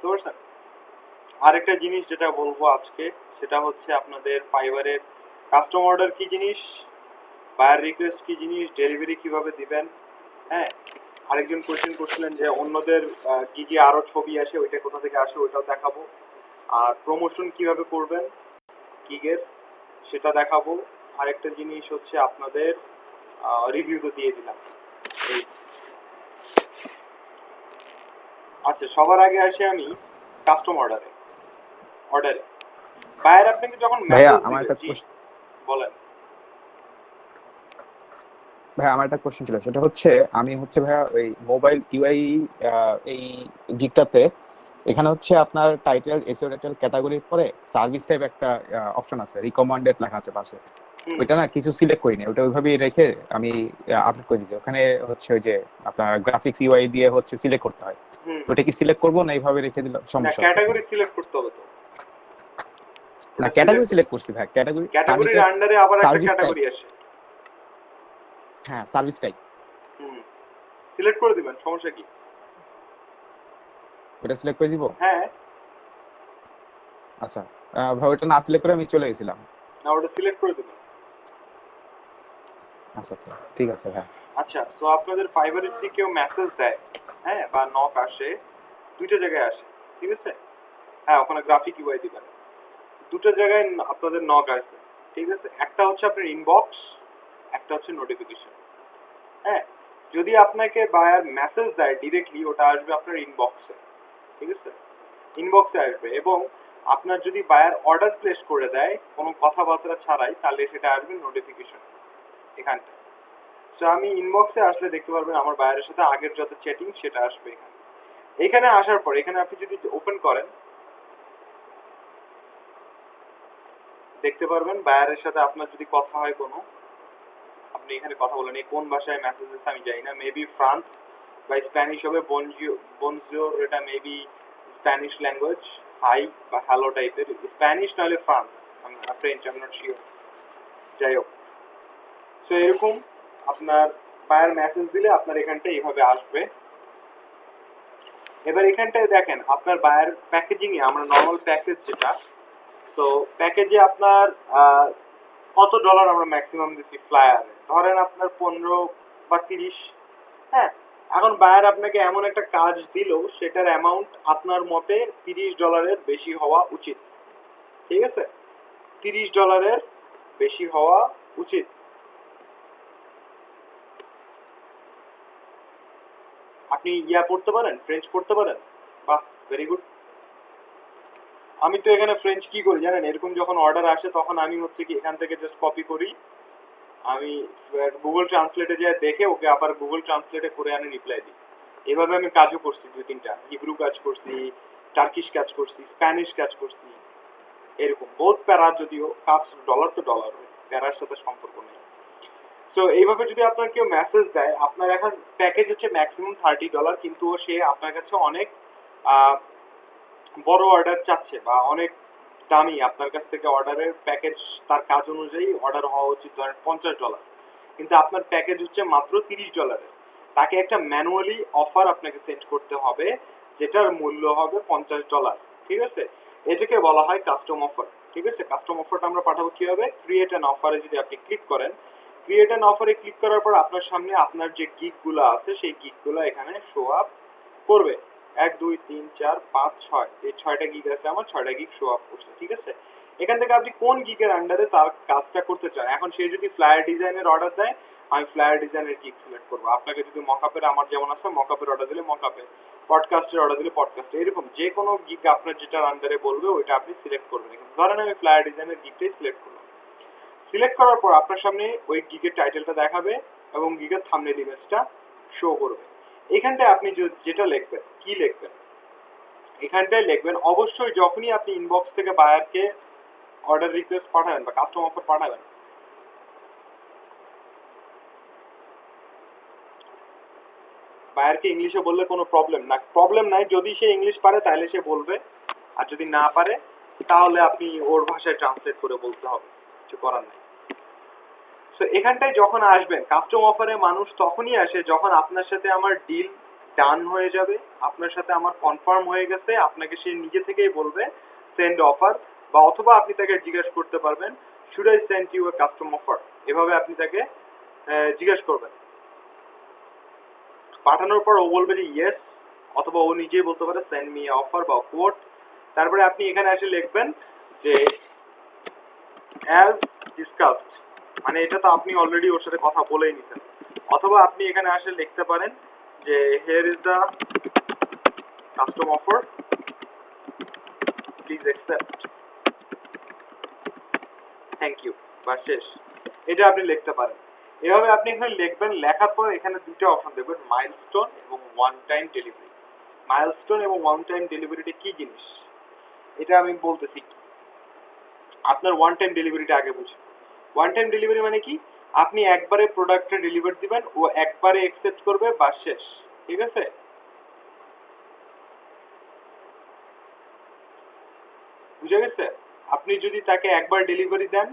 বুঝতে পারছেন? আরেকটা জিনিস যেটা বলবো আজকে, সেটা হচ্ছে আপনাদের ফাইবারের কাস্টম অর্ডার কি জিনিস, বায়ার রিকোয়েস্ট কি জিনিস, ডেলিভারি কিভাবে দিবেন। হ্যাঁ, আরেকজন কোয়েশ্চেন করছিলেন যে অন্যদের গিগে আরো ছবি আসে, ওইটা কোথা থেকে আসে ওইটাও দেখাবো। আর প্রমোশন কিভাবে করবেন গিগের সেটা দেখাবো। আরেকটা জিনিস হচ্ছে আপনাদের রিভিউ তো দিয়ে দিলাম। এই আচ্ছা, সবার আগে আসি আমি কাস্টম অর্ডারে বায়ার আপনাকে যখন ভাইয়া মেসেজ আমার দিবে। একটা জি বলেন। ভাইয়া আমার একটা কোশ্চেন ছিল, সেটা হচ্ছে আমি হচ্ছে ভাইয়া ওই মোবাইল ইউআই এই গিকটাতে এখানে হচ্ছে আপনার টাইটেল এসইও টাইটেল ক্যাটাগরির পরে সার্ভিস টাইপ একটা অপশন আছে, রিকমান্ডেড লেখা আছে পাশে। হুম ওইটা না কিছু সিলেক্ট করিনি, ওটা ওইভাবেই রেখে আমি আপলোড করে দিয়েছি। ওখানে হচ্ছে ওই যে আপনার গ্রাফিক্স ইউআই দিয়ে হচ্ছে সিলেক্ট করতে হয়, হুম। ওটা কি সিলেক্ট করবো না এইভাবে রেখে দিলে না, সমস্যা আছে? ক্যাটাগরি সিলেক্ট করতে হবে তো। না, ওটা ক্যাটাগরি সিলেক্ট, সিলেক্ট করছি ভাই, ক্যাটাগরি তার নিচে ক্যাটাগরির আন্ডারে আবার একটা সার্ভিস টাইপ। ক্যাটাগরি আসে। হ্যাঁ, সার্ভিস টাইপ হুম, সিলেক্ট করে দিবেন, সমস্যা কি? ওটা সিলেক্ট করে দিব। হ্যাঁ। আচ্ছা, ভাই ওটা না সিলেক্ট করে আমি চলে গেছিলাম। না, ওটা সিলেক্ট করে দিবেন। আচ্ছা আচ্ছা, ঠিক আছে ভাই। আচ্ছা, সো আপনাদের ফাইবারে যদি কেউ মেসেজ দেয়, হ্যাঁ, বা নক আসে, দুইটা জায়গায় আসে, ঠিক আছে? হ্যাঁ, ওখানে গ্রাফিক ইউআই দিবেন। দুটো জায়গায় আপনাদের নক আসবে, ঠিক আছে? একটা হচ্ছে আপনার ইনবক্স, একটা হচ্ছে নোটিফিকেশন। হ্যাঁ, যদি আপনাকে বায়ার মেসেজ দেয় ডিরেক্টলি, ওটা আসবে আপনার ইনবক্সে, ঠিক আছে? ইনবক্সে আসবে। এবং আপনার যদি বায়ার অর্ডার প্লেস করে দেয় কোনো কথাবার্তা ছাড়াই, তাহলে সেটা আসবে নোটিফিকেশন এখানটা। সো আমি ইনবক্সে আসলে দেখতে পারবেন আমার বায়ারের সাথে আগের যত চ্যাটিং সেটা আসবে এখানে। এখানে আসার পর এখানে আপনি যদি ওপেন করেন, দেখতে পারবেন বায়ারের সাথে আপনার যদি কথা হয় কোনো, আপনি এখানে কথা বলেন। এই কোন ভাষায় মেসেজ দিচ্ছে আমি জানি না, মেবি ফ্রান্স বা স্প্যানিশ হবে। বনজিওর এটা মেবি স্প্যানিশ ল্যাঙ্গুয়েজ, হাই বা হ্যালো টাইপের। স্প্যানিশ নাহলে ফ্রান্স, ফ্রেঞ্চ, আমি নট শিওর। যাই হোক, সো এরকম আপনার বায়ার মেসেজ দিলে আপনার এখানটা এইভাবে আসবে। এবার এখানটায় দেখেন আপনার বায়ার প্যাকেজিং এ আমরা নর্মাল প্যাকেজ যেটা, তো প্যাকেজে আপনার কত ডলার আমরা ম্যাক্সিমাম দিচ্ছি ফ্লায়ারে, ধরেন আপনার 15 বা 30। হ্যাঁ, এখন বায়ার আপনাকে এমন একটা কাজ দিল, সেটার অ্যামাউন্ট আপনার মতে $30 বেশি হওয়া উচিত, ঠিক আছে? $30 বেশি হওয়া উচিত। আপনি ইয়া পড়তে পারেন, ফ্রেঞ্চ পড়তে পারেন, বাহ, ভেরি গুড। আমি তো এখানে ফ্রেঞ্চ কি করি জানেন, এরকম যখন অর্ডার আসে তখন আমি হচ্ছে কি এখান থেকে জাস্ট কপি করি, আমি গুগল ট্রান্সলেটে যাই দেখে ওকে আবার গুগল ট্রান্সলেটে করে আনি, রিপ্লাই দিই। এভাবে আমি কাজও করছি, দুই তিনটা হিব্রু কাজ করছি, টার্কিশ কাজ করছি, স্প্যানিশ কাজ করছি। এরকম বহুত প্যারা, যদিও কাজ ডলার তো ডলার, প্যারার সাথে সম্পর্ক নেই। সো এইভাবে যদি আপনার কেউ মেসেজ দেয়, আপনার এখন প্যাকেজ হচ্ছে ম্যাক্সিমাম $30, কিন্তু সে আপনার কাছে অনেক বড় অর্ডার চাচ্ছে বা অনেক দামি, আপনার কাছ থেকে অর্ডারের প্যাকেজ তার কাজ অনুযায়ী অর্ডার হওয়া উচিত ধরেন $50, কিন্তু আপনার প্যাকেজ হচ্ছে মাত্র $30। তাকে একটা ম্যানুয়ালি অফার আপনাকে সেন্ড করতে হবে, যেটার মূল্য হবে $50, ঠিক আছে? এটাকে বলা হয় কাস্টম অফার, ঠিক আছে? কাস্টম অফারটা আমরা পাঠাবো কিভাবে, ক্রিয়েট অ্যান অফারে যদি আপনি ক্লিক করেন, ক্রিয়েট অ্যান অফারে ক্লিক করার পর আপনার সামনে আপনার যে গিগগুলো আছে সেই গিগগুলো এখানে শো আপ করবে। 1 2 3 4 5 6, এই 6টা গিগ আছে, আমার 6টা গিগ শো আপ করছে, ঠিক আছে? এখান থেকে আপনি কোন গিগের আন্ডারে তার কাজটা করতে চান। এখন সে যদি ফ্লায়ার ডিজাইনের অর্ডার দেয়, আমি ফ্লায়ার ডিজাইনের গিগ সিলেক্ট করবো। আপনাকে যদি মকআপের, আমার যেমন আছে মকআপের অর্ডার দিলে মকআপে, পডকাস্টের অর্ডার দিলে পডকাস্টে, এরকম যে কোনো গিগ আপনার যেটার আন্ডারে বলবে ওইটা আপনি সিলেক্ট করবেন। এখানে ধরেন আমি ফ্লায়ার ডিজাইনের গিগটাই সিলেক্ট করলাম। সিলেক্ট করার পর আপনার সামনে ওই গিগের টাইটেলটা দেখাবে এবং গিগের থাম্বনেল ইমেজটা শো করবে। এখানটায় আপনি যেটা লিখবেন, কি লিখবেন, এখানটায় লিখবেন অবশ্যই যখনই আপনি ইনবক্স থেকে বায়ারকে অর্ডার রিকোয়েস্ট পাঠাবেন বা কাস্টম অফার পাঠাবেন, বায়ারকে ইংলিশে বললে কোনো প্রবলেম নাই। যদি সে ইংলিশ পারে তাহলে সে বলবে, আর যদি না পারে তাহলে আপনি ওর ভাষায় ট্রান্সলেট করে বলতে হবে, কিছু করার নাই। সো এখানটায় যখন আসবেন, কাস্টম অফারে মানুষ তখনই আসে যখন আপনার সাথে আমার ডিল ডান হয়ে যাবে, আপনার সাথে আমার কনফার্ম হয়ে গেছে, আপনাকে সে নিজে থেকেই বলবে সেন্ড অফার, বা অথবা আপনি তাকে জিজ্ঞেস করতে পারবেন should I send you a custom offer, এভাবে আপনি তাকে জিজ্ঞেস করবেন। পাঠানোর পর ও বলবে যে ইয়েস, অথবা ও নিজেই বলতে পারে সেন্ড মি অফার বা কোড। তারপরে আপনি এখানে এসে লিখবেন যে অ্যাজ ডিসকাসড, মানে এটা তো আপনি অলরেডি ওর সাথে কথা বলেই নিছেন, অথবা আপনি এখানে এসে লিখতে পারেন যে here is the custom offer please accept, thank you, বা শেষ। এটা আপনি লিখতে পারেন। এভাবে আপনি এখানে লিখবেন, লেখার পর এখানে দুটো অপশন দেখবেন, মাইলস্টোন এবং ওয়ান টাইম ডেলিভারি। মাইলস্টোন এবং ওয়ান টাইম ডেলিভারিটা কি জিনিস এটা আমি বলতেছি। আপনার ওয়ান টাইম ডেলিভারিটা আগে বুঝুন। ওয়ান টাইম ডেলিভারি মানে কি, আপনি একবারে প্রোডাক্টটা ডেলিভার দিবেন, ও একবারে অ্যাকসেপ্ট করবে, বা শেষ, ঠিক আছে। বুঝে গেছে? আপনি যদি তাকে একবার ডেলিভারি দেন,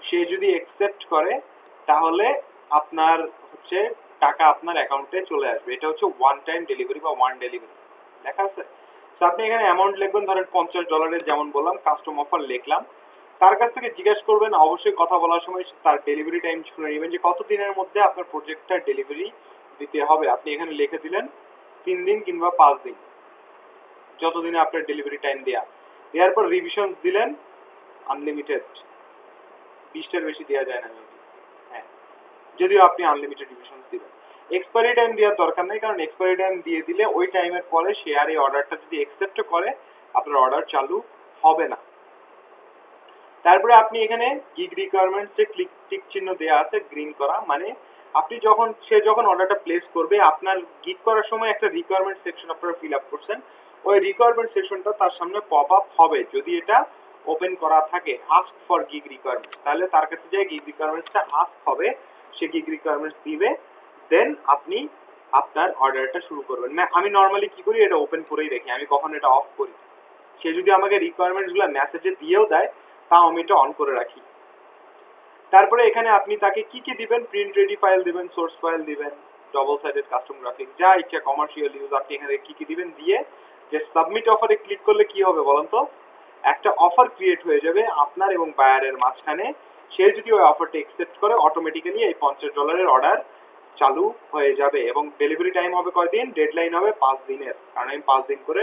সে যদি অ্যাকসেপ্ট করে, তাহলে আপনার হচ্ছে টাকা আপনার অ্যাকাউন্টে চলে আসবে। এটা হচ্ছে ওয়ান টাইম ডেলিভারি বা ওয়ান ডেলিভারি লেখা আছে। তো আপনি এখানে অ্যামাউন্ট লিখবেন, ধরেন $50, যেমন বললাম কাস্টম অফার লিখলাম। তার কাছ থেকে জিজ্ঞাসা করবেন, অবশ্যই কথা বলার সময় তার ডেলিভারি টাইম শুনে নেবেন যে কত দিনের মধ্যে আপনার প্রজেক্টটা ডেলিভারি দিতে হবে। আপনি এখানে লিখে দিলেন 3 দিন কিংবা 5 দিন, যতদিনে আপনার ডেলিভারি টাইম দেয়া। দেওয়ার পর রিভিশনস দিলেন আনলিমিটেড, 20টার বেশি দেওয়া যায় না মেবি, হ্যাঁ, যদিও আপনি আনলিমিটেড রিভিশনস দিবেন। এক্সপায়ারি টাইম দেওয়ার দরকার নেই, কারণ এক্সপায়ারি টাইম দিয়ে দিলে ওই টাইমের পরে সে আর এই অর্ডারটা যদি অ্যাকসেপ্ট করে, আপনার অর্ডার চালু হবে না। তারপরে আপনি এখানে গিগ রিকোয়ারমেন্টস যে টিক চিহ্ন দেওয়া আছে গ্রিন করা, মানে আপনি সে যখন অর্ডারটা প্লেস করবে, আপনার গিগ করার সময় একটা রিকোয়ারমেন্ট সেকশন আপনারা ফিল আপ করছেন, ওই রিকোয়ারমেন্ট সেকশনটা তার সামনে পপ আপ হবে যদি এটা ওপেন করা থাকে আস্ক ফর গিগ রিকোয়ারমেন্টস, তাহলে তার কাছে যে গিগ রিকোয়ারমেন্টসটা আস্ক হবে, সে গিগ রিকোয়ারমেন্টস দিবে, দেন আপনি আপনার অর্ডারটা শুরু করবেন। না, আমি নর্মালি কি করি, এটা ওপেন করেই রাখি, আমি কখনো এটা অফ করি। সে যদি আমাকে রিকোয়ারমেন্টসগুলো মেসেজে দিয়েও দেয়, তাও আমি এটা অন করে রাখি। তারপরে এখানে আপনি তাকে কি কি দিবেন, প্রিন্ট রেডি ফাইল দিবেন, সোর্স ফাইল দিবেন, ডবল সাইডেড কাস্টম গ্রাফিক্স, যা ইচ্ছা কমার্শিয়াল ইউজ আপনি এখানে কি কি দিবেন দিয়ে যে সাবমিট অফারে ক্লিক করলে কি হবে বলেন তো, একটা অফার ক্রিয়েট হয়ে যাবে আপনার এবং বায়ারের মাঝখানে। সে যদি ওই অফারটা অ্যাকসেপ্ট করে, অটোমেটিক্যালি এই $50 অর্ডার চালু হয়ে যাবে, এবং ডেলিভারি টাইম হবে কয়দিন, ডেডলাইন হবে 5 দিনের, কারণ আমি 5 দিন করে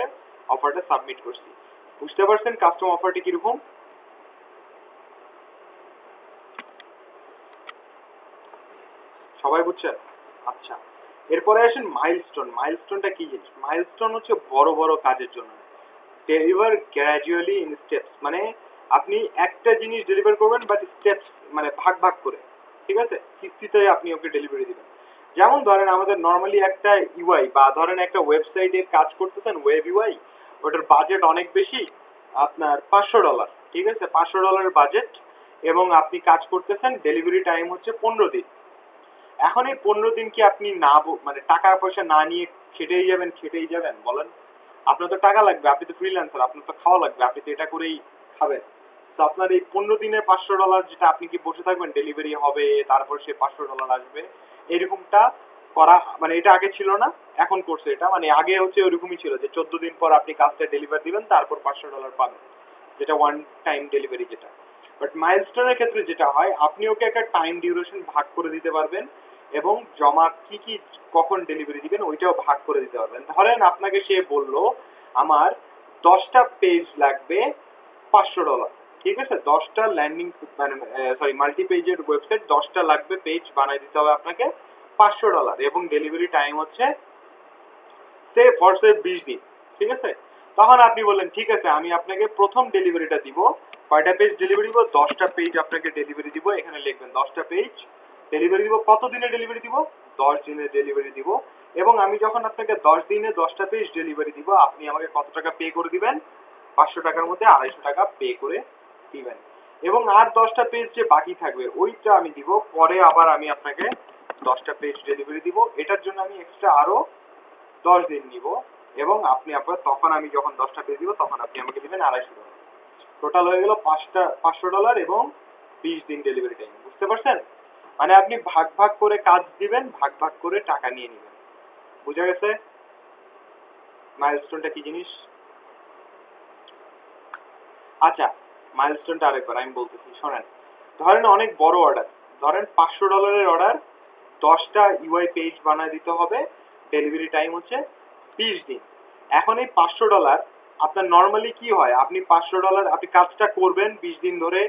অফারটা সাবমিট করছি। বুঝতে পারছেন কাস্টম অফারটি কিরকম? সবাই বুঝছেন? আচ্ছা, এরপরে আসেন মাইলস্টোন। মাইলস্টোনটা কি জিনিস? মাইলস্টোন হচ্ছে বড় বড় কাজের জন্য, ডেলিভার গ্র্যাজুয়ালি ইন স্টেপস, মানে আপনি একটা জিনিস ডেলিভার করবেন বাট স্টেপস, মানে ভাগ ভাগ করে, ঠিক আছে, কিস্তিতে আপনি ওকে ডেলিভারি দিবেন। যেমন ধরেন আমাদের নর্মালি একটা ইউআই, বা ধরেন একটা ওয়েবসাইটের কাজ করতেছেন, ওয়েব ইউআই, ওটার বাজেট অনেক বেশি, আপনার $500, ঠিক আছে, $500 বাজেট, এবং আপনি কাজ করতেছেন, ডেলিভারি টাইম হচ্ছে 15 দিন। এখন এই 15 দিন কি আপনি না মানে টাকা পয়সা না নিয়ে খেটেই যাবেন বলেন? আপনার তো টাকা লাগবে, আপনি তো ফ্রিল্যান্সার, আপনার তো খাওয়া লাগবে, আপনি তো এটা করেই খাবেন। তো আপনার এই 15 দিনে $500, যেটা আপনি কি বসে থাকবেন ডেলিভারি হবে তারপর সে $500 আসবে, এরকমটা করা, মানে এটা আগে ছিল না, এখন করছে এটা। মানে আগে হচ্ছে ওইরকমই ছিল যে 14 দিন পর আপনি কাজটা ডেলিভার দিবেন, তারপর $500 পাবেন, যেটা ওয়ান টাইম ডেলিভারি যেটা। বাট মাইলস্টোনের ক্ষেত্রে যেটা হয়, আপনি ওকে একটা টাইম ডিউরেশন ভাগ করে দিতে পারবেন, এবং জমা কি কি কখন ডেলিভারি দিবেন ওইটাও ভাগ করে দিতে পারবেন। ধরেন আপনাকে সে বলল আমার 10টা পেজ লাগবে $500, ঠিক আছে, 10টা ল্যান্ডিং, মানে সরি মাল্টি পেজের ওয়েবসাইট 10টা লাগবে, পেজ বানাই দিতে হবে আপনাকে $500, এবং ডেলিভারি টাইম হচ্ছে সে 20 দিন, ঠিক আছে। তখন আপনি বললেন ঠিক আছে, আমি আপনাকে প্রথম ডেলিভারিটা দিব, কয়টা পেজ ডেলিভারি দিব, 10টা পেজ আপনাকে ডেলিভারি দিব, এখানে লিখবেন 10টা পেজ ডেলিভারি দিব। কত দিনে ডেলিভারি দিব? 10 দিনে ডেলিভারি দিব। এবং আমি যখন আপনাকে 10 দিনে 10টা পেজ ডেলিভারি দিব, আপনি আমাকে কত টাকা পে করে দিবেন? 500 টাকার মধ্যে 250 টাকা পে করে দিবেন। এবং আর 10টা পেজ যে বাকি থাকবে ওইটা আমি দিব পরে, আবার আমি আপনাকে 10টা পেজ ডেলিভারি দিব, এটার জন্য আমি এক্সট্রা আরো 10 দিন নিব, এবং আপনি আপনার তখন আমি যখন 10টা পেজ দিব তখন আপনি আমাকে দিবেন $250। টোটাল হয়ে গেল $500 এবং 20 দিন ডেলিভারি টাইম। বুঝতে পারছেন? মানে আপনি ভাগ ভাগ করে কাজ দিবেন, ভাগ ভাগ করে টাকা নিয়ে নেবেন। বুঝা গেছে? মাইলস্টোনটা কি জিনিস? আচ্ছা, মাইলস্টোনটা আরেকবার আমি বলতেছি, শোনেন। ধরেন অনেক বড় অর্ডার, ধরেন $500 অর্ডার, 10টা ইউআই পেজ বানায় দিতে হবে, ডেলিভারি টাইম হচ্ছে 20 দিন। এখন এই $500 আপনার নর্মালি কি হয়, আপনি $500 আপনি কাজটা করবেন 20 দিন ধরে,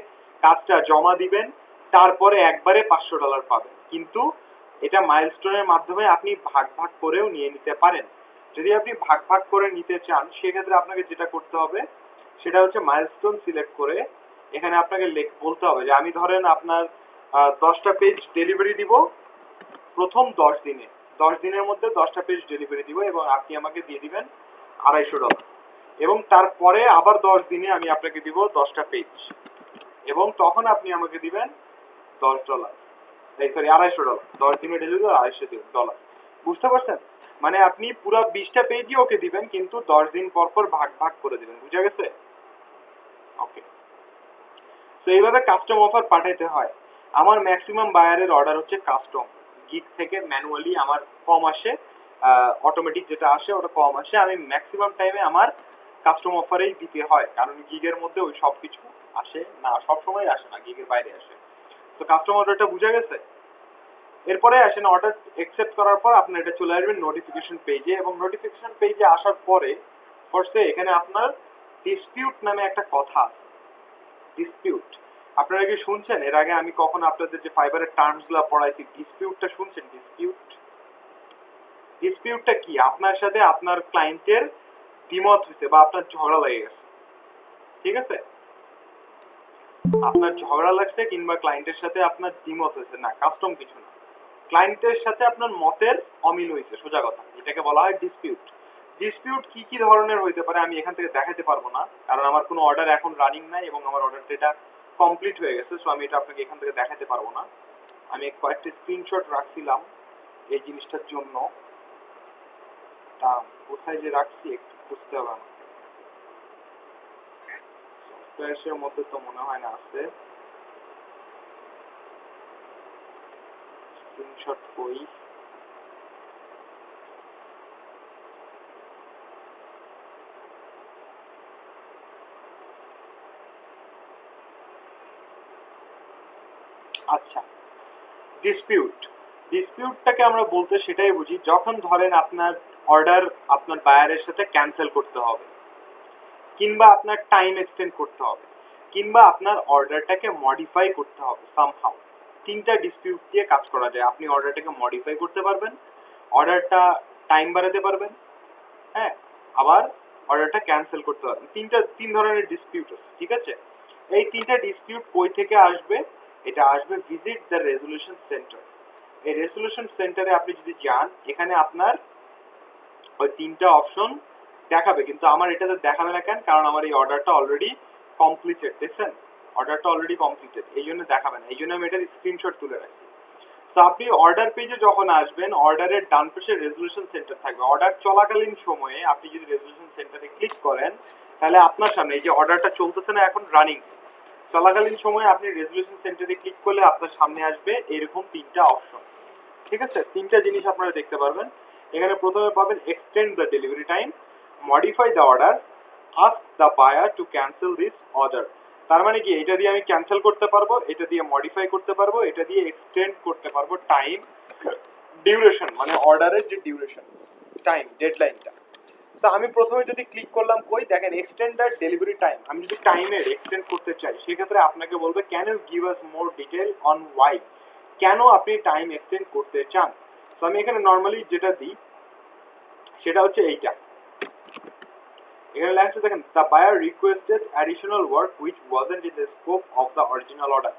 কাজটা জমা দিবেন, তারপরে একবারে $500 পাবেন। কিন্তু এটা মাইলস্টোনের মাধ্যমে আপনি ভাগ ভাগ করেও নিয়ে নিতে পারেন। যদি আপনি ভাগ ভাগ করে নিতে চান, সেক্ষেত্রে আপনাকে যেটা করতে হবে সেটা হচ্ছে মাইলস্টোন সিলেক্ট করে এখানে আপনাকে বলতে হবে যে আমি ধরেন আপনার 10টা পেজ ডেলিভারি দিব প্রথম 10 দিনে, 10 দিনের মধ্যে 10টা পেজ ডেলিভারি দিব এবং আপনি আমাকে দিয়ে দিবেন $250, এবং তারপরে আবার 10 দিনে আমি আপনাকে দিব 10টা পেজ, এবং তখন আপনি আমাকে দিবেন $10, এই সরি $250, 10 দিনে ডেলিভারি $250। বুঝতে পারছেন? মানে আপনি পুরো 20টা পেজই ওকে দিবেন, কিন্তু 10 দিন পর পর ভাগ ভাগ করে দিবেন। বুঝা গেছে? ওকে। সো এইভাবে কাস্টম অফার পাঠাইতে হয়। আমার ম্যাক্সিমাম বায়ারের অর্ডার হচ্ছে কাস্টম, গিগ থেকে ম্যানুয়ালি আমার কম আসে, অটোমেটিক যেটা আসে ওটা কম আসে। আমি ম্যাক্সিমাম টাইমে আমার কাস্টম অফারেই দিতে হয়, কারণ গিগের মধ্যে ওই সব কিছু আসে না, সব সময় আসে না, গিগের বাইরে আসে। সো কাস্টম অর্ডারটা বুঝা গেছে? এরপরে আসেন অর্ডার অ্যাকসেপ্ট করার পর আপনার এটা চলে আসবেন নোটিফিকেশন পেজে, এবং নোটিফিকেশন পেজে আসার পরে ফার্স্টে এখানে আপনার ডিসপিউট নামে একটা কথা আছে। ডিসপিউট আপনারা কি শুনছেন? এর আগে আমি কখন আপনাদের যে ফাইবারের টার্মসগুলো পড়াইছি, ডিসপিউটটা শুনছেন? ডিসপিউট, ডিসপিউটটা কি? আপনার সাথে আপনার ক্লায়েন্টের দ্বিমত হয়েছে বা আপনার ঝগড়া লেগে গেছে, ঠিক আছে? আপনার ঝগড়া লাগছে কিংবা ক্লায়েন্টের সাথে আপনার দ্বিমত হয়েছে, না কাস্টম কিছু না, ক্লায়েন্টের সাথে আপনার মতের অমিল হয়েছে, সোজা কথা, এটাকে বলা হয় ডিসপিউট। ডিসপিউট কি কি ধরনের হইতে পারে আমি এখান থেকে দেখাতে পারবো না, কারণ আমার কোনো অর্ডার এখন রানিং নাই এবং আমার অর্ডারটা এটা কমপ্লিট হয়ে গেছে, সো আমি এটা আপনাকে এখান থেকে দেখাতে পারবো না। আমি কয়েকটা স্ক্রিনশট রাখছিলাম এই জিনিসটার জন্য, তা কোথায় যে রাখছি একটু খুঁজতে হবে আমাকে। সফটওয়্যারের মধ্যে তো মনে হয় না আছে, স্ক্রিনশট কই? আচ্ছা, ডিসপিউট, ডিসপিউটটাকে আমরা বলতে সেটাই বুঝি যখন ধরেন আপনার অর্ডার আপনার বায়ারের সাথে ক্যান্সেল করতে হবে, কিংবা আপনার টাইম এক্সটেন্ড করতে হবে, কিংবা আপনার অর্ডারটাকে মডিফাই করতে হবে সামহাউ। তিনটা ডিসপিউট দিয়ে কাজ করা যায়। আপনি অর্ডারটাকে মডিফাই করতে পারবেন, অর্ডারটা টাইম বাড়াতে পারবেন, হ্যাঁ, আবার অর্ডারটা ক্যান্সেল করতে পারবেন। তিন ধরনের ডিসপিউট আছে, ঠিক আছে? এই তিনটা ডিসপিউট কই থেকে আসবে? এটা আসবে ভিজিট দ্য রেজলিউশন সেন্টার। এই রেজলিউশন সেন্টারে আপনি যদি যান, এখানে আপনার ওই তিনটা অপশন দেখাবে, কিন্তু আমার এটাতে দেখাবে না কেন? কারণ আমার এই অর্ডারটা অলরেডি কমপ্লিটেড, দেখছেন? অর্ডারটা অলরেডি কমপ্লিটেড, এই জন্য দেখাবে না, এই জন্য আমি এটার স্ক্রিনশট তুলে রাখছি। সো আপনি অর্ডার পেজে যখন আসবেন, অর্ডারের ডান পাশে রেজলিউশন সেন্টার থাকবে। অর্ডার চলাকালীন সময়ে আপনি যদি রেজলিউশন সেন্টারে ক্লিক করেন, তাহলে আপনার সামনে এই যে অর্ডারটা চলতেছে না এখন রানিং, চলাকালীন সময়ে আপনি রেজলিউশন সেন্টারে ক্লিক করলে আপনার সামনে আসবে এরকম তিনটা অপশন, ঠিক আছে? তিনটা জিনিস আপনারা দেখতে পারবেন। এখানে প্রথমে পাবেন extend the delivery time, modify the order, ask the buyer to cancel this order. তার মানে কি, এটা দিয়ে আমি ক্যান্সেল করতে পারবো, এটা দিয়ে মডিফাই করতে পারবো, এটা দিয়ে এক্সটেন্ড করতে পারবো টাইম ডিউরেশন, মানে অর্ডারের যে ডিউরেশন, টাইম ডেডলাইনটা। সো আমি প্রথমে যদি ক্লিক করলাম কই, দেখেন এক্সটেন্ডেড ডেলিভারি টাইম। আমি যদি টাইমের এক্সটেন্ড করতে চাই, সেক্ষেত্রে আপনাকে বলবে can you give us more detail on why, কেন আপনি টাইম এক্সটেন্ড করতে চান। তো আমি এখানে নর্মালি যেটা দিই সেটা হচ্ছে এইটা, এখানে লেখা আছে দেখেন, the buyer requested additional work which wasn't in the scope of the original order.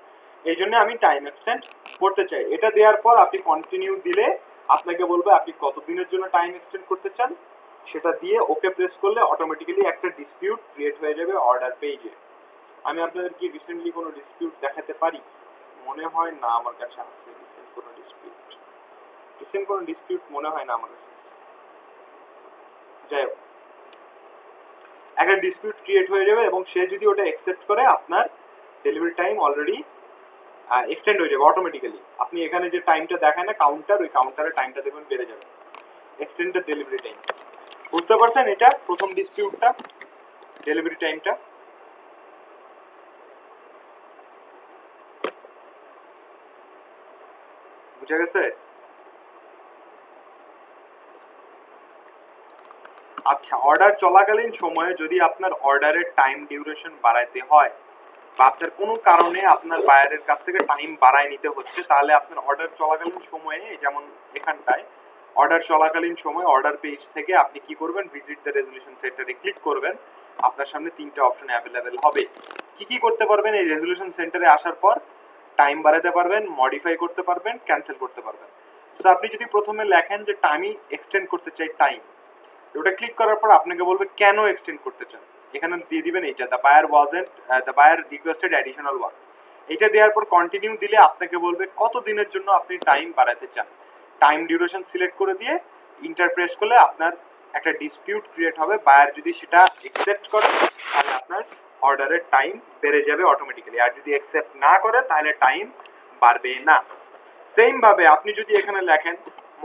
এই জন্য আমি টাইম এক্সটেন্ড করতে চাই। এটা দেওয়ার পর আপনি কন্টিনিউ দিলে আপনাকে বলবে আপনি কতদিনের জন্য টাইম এক্সটেন্ড করতে চান, সেটা দিয়ে ওকে প্রেস করলে অটোমেটিক্যালি একটা ডিসপিউট ক্রিয়েট হয়ে যাবে অর্ডার পেজে। আমি আপনাদের কি রিসেন্টলি কোনো ডিসপিউট দেখাতে পারি? মনে হয় না আমার কাছে আছে রিসেন্ট কোনো ডিসপিউট, রিসেন্ট কোনো ডিসপিউট মনে হয় না আমার কাছে আছে। যাই হোক, একটা ডিসপিউট ক্রিয়েট হয়ে যাবে এবং সে যদি ওটা অ্যাকসেপ্ট করে, আপনার ডেলিভারি টাইম অলরেডি এক্সটেন্ড হয়ে যাবে অটোমেটিক্যালি। আপনি এখানে যে টাইমটা দেখায় না কাউন্টার, ওই কাউন্টারে টাইমটা দেখবেন বেড়ে যাবে, এক্সটেন্ডেড ডেলিভারি টাইম। বুঝতে পারছেন? এটা প্রথম ডিসপিউটটা, ডেলিভারি টাইমটা। বুঝা গেছে? আচ্ছা, অর্ডার চলাকালীন সময়ে যদি আপনার অর্ডারের টাইম ডিউরেশন বাড়াইতে হয় বা আপনার কোনো কারণে আপনার বায়ারের কাছ থেকে টাইম বাড়ায় নিতে হচ্ছে, তাহলে আপনার অর্ডার চলাকালীন সময়ে, যেমন এখানটায় অর্ডার চলাকালীন সময় অর্ডার পেজ থেকে আপনি কি করবেন, ভিজিট দ্য রেজলিউশন সেন্টারে ক্লিক করবেন। আপনার সামনে তিনটা অপশন অ্যাভেলেবেল হবে। কি কি করতে পারবেন এই রেজলিউশন সেন্টারে আসার পর? টাইম বাড়াতে পারবেন, মডিফাই করতে পারবেন, ক্যান্সেল করতে পারবেন। তো আপনি যদি প্রথমে লেখেন যে টাইম এক্সটেন্ড করতে চাই টাইম, ওটা ক্লিক করার পর আপনাকে বলবে কেন এক্সটেন্ড করতে চান। এখানে দিয়ে দিবেন এইটা, the buyer requested additional work. এটা দেওয়ার পর কন্টিনিউ দিলে আপনাকে বলবে কত দিনের জন্য আপনি টাইম বাড়াতে চান। টাইম ডিউরেশন সিলেক্ট করে দিয়ে ইন্টার প্রেস করলে আপনার একটা ডিসপিউট ক্রিয়েট হবে। বায়ার যদি সেটা একসেপ্ট করে তাহলে আপনার অর্ডারের টাইম বেড়ে যাবে অটোমেটিক্যালি, আর যদি একসেপ্ট না করে তাহলে টাইম বাড়বে না। সেম ভাবে আপনি যদি এখানে লেখেন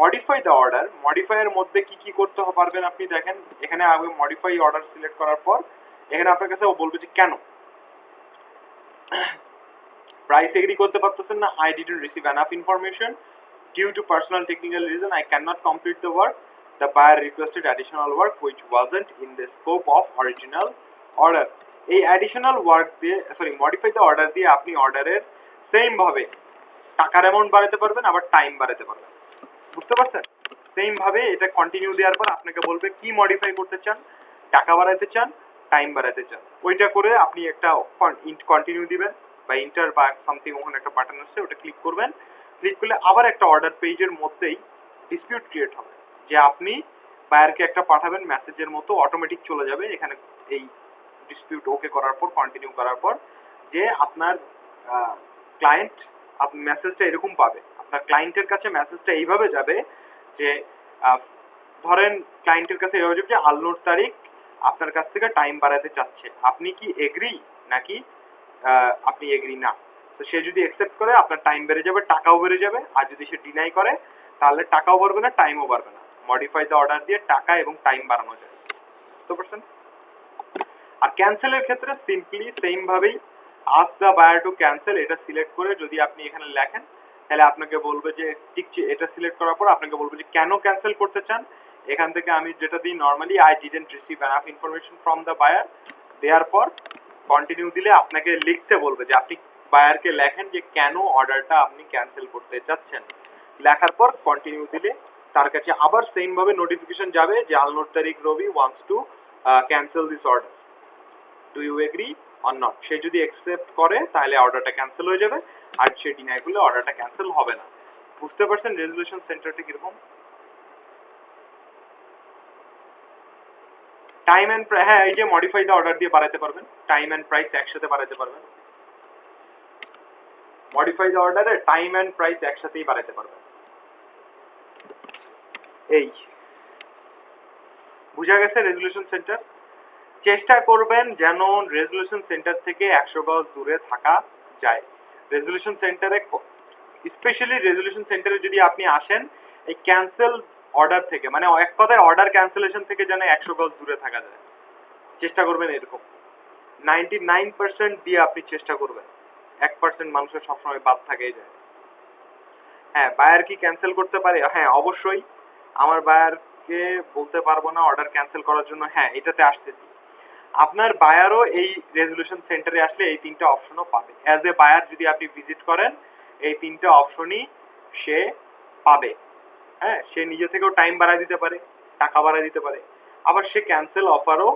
মডিফাই দ্য অর্ডার, মডিফাইয়ের মধ্যে কি কি করতে পারবেন আপনি দেখেন। এখানে আমি মডিফাই অর্ডার সিলেক্ট করার পর এখানে আপনার কাছে ও বলবে যে কেন প্রাইস এগ্রি করতে পারতেছেন না, I didn't receive enough information due to personal technical reason, I can not complete the work, the buyer requested additional work which wasn't in the scope of original order. এই additional work দিয়ে, sorry, modify the order দিয়ে আপনি অর্ডারের same ভাবে টাকার amount বাড়াতে পারবেন, আবার টাইম বাড়াতে পারবেন। বুঝতে পারছেন? সেম ভাবে এটা কন্টিনিউ দেওয়ার পর আপনাকে বলবে কি মডিফাই করতে চান, টাকা বাড়াতে চান, টাইম বাড়াতে চান। ওইটা করে আপনি একটা কন্টিনিউ দিবেন বা ইন্টার বা সামথিং, ওখানে একটা বাটন আছে, ওটা ক্লিক করবেন। ক্লিক করলে আবার একটা অর্ডার পেজের মধ্যেই ডিসপিউট ক্রিয়েট হবে, যে আপনি বায়ারকে একটা পাঠাবেন মেসেজের মতো, অটোমেটিক চলে যাবে এখানে। এই ডিসপিউট ওকে করার পর, কন্টিনিউ করার পর, যে আপনার ক্লায়েন্ট আপনি মেসেজটা এরকম পাবে, আপনার ক্লায়েন্টের কাছে মেসেজটা এইভাবে যাবে যে ধরেন ক্লায়েন্টের কাছে এইভাবে যাবে যে আলনোর তারিখ আপনার কাছ থেকে টাইম বাড়াতে চাচ্ছে, আপনি কি এগ্রি নাকি আপনি এগ্রি না। তো সে যদি অ্যাকসেপ্ট করে আপনার টাইম বেড়ে যাবে, টাকাও বেড়ে যাবে, আর যদি সে ডিনাই করে তাহলে টাকাও বাড়বে না, টাইমও বাড়বে না। মডিফাই দ্য অর্ডার দিয়ে টাকা এবং টাইম বাড়ানো যায়। বুঝতে পারছেন? আর ক্যান্সেলের ক্ষেত্রে সিম্পলি সেম ভাবেই ask the buyer to cancel, এটা সিলেক্ট করে যদি আপনি এখানে লেখেন তাহলে আপনাকে বলবে যে ঠিক, এটা সিলেক্ট করার পর আপনাকে বলবে যে কেন ক্যান্সেল করতে চান। এখান থেকে আমি যেটা দিই normally, I didn't receive enough information from the buyer, দেওয়ার পর কন্টিনিউ দিলে আপনাকে লিখতে বলবে যে আপনি বায়ারকে লেখেন যে কেন অর্ডারটা আপনি ক্যান্সেল করতে চাচ্ছেন। লেখার পর কন্টিনিউ দিলে তার কাছে আবার সেম ভাবে নোটিফিকেশন যাবে যে আলনোর তারিখ Rabi wants to cancel this order, do you agree or not. সে যদি অ্যাকসেপ্ট করে তাহলে অর্ডারটা ক্যান্সেল হয়ে যাবে, আর সে ডিনাই করলে অর্ডারটা ক্যান্সেল হবে না। বুঝতে পারছেন রেজুলেশন সেন্টারটা কিরকম? টাইম এন্ড, হ্যাঁ, এই যে মডিফাই দ্য অর্ডার দিয়ে বাড়াতে পারবেন, টাইম এন্ড প্রাইস একসাথে বাড়াতে পারবেন। মডিফাই দ্য অর্ডারে টাইম এন্ড প্রাইস একসাথেই বাড়াতে পারবেন। এই বুঝা গেছে রেজুলেশন সেন্টার? চেষ্টা করবেন যেন রেজুলেশন সেন্টার থেকে 100 গজ দূরে থাকা যায়। রেজুলেশন সেন্টারে, স্পেশালি রেজুলেশন সেন্টারে যদি আপনি আসেন এই ক্যান্সেল অর্ডার থেকে, মানে এক কথায় অর্ডার ক্যান্সেলেশন থেকে যেন 100 গজ দূরে থাকা যায়, চেষ্টা করবেন এরকম। 99% দিয়ে আপনি চেষ্টা করবেন, 1% মানুষের সবসময় বাদ থাকেই যায়। হ্যাঁ, বায়ার কি ক্যান্সেল করতে পারে? হ্যাঁ, অবশ্যই। আমার বায়ারকে বলতে পারবো না অর্ডার ক্যান্সেল করার জন্য, হ্যাঁ, এটাতে আসতেছি। আপনার বায়ারও এই রেজুলেশন সেন্টারে আসলে এই তিনটা অপশনও পাবে। অ্যাজ এ বায়ার যদি আপনি ভিজিট করেন এই তিনটা অপশনই সে পাবে। হ্যাঁ, সে নিজে থেকেও টাইম বাড়ায় দিতে পারে, টাকা বাড়ায় দিতে পারে, আবার সে ক্যান্সেল অফারও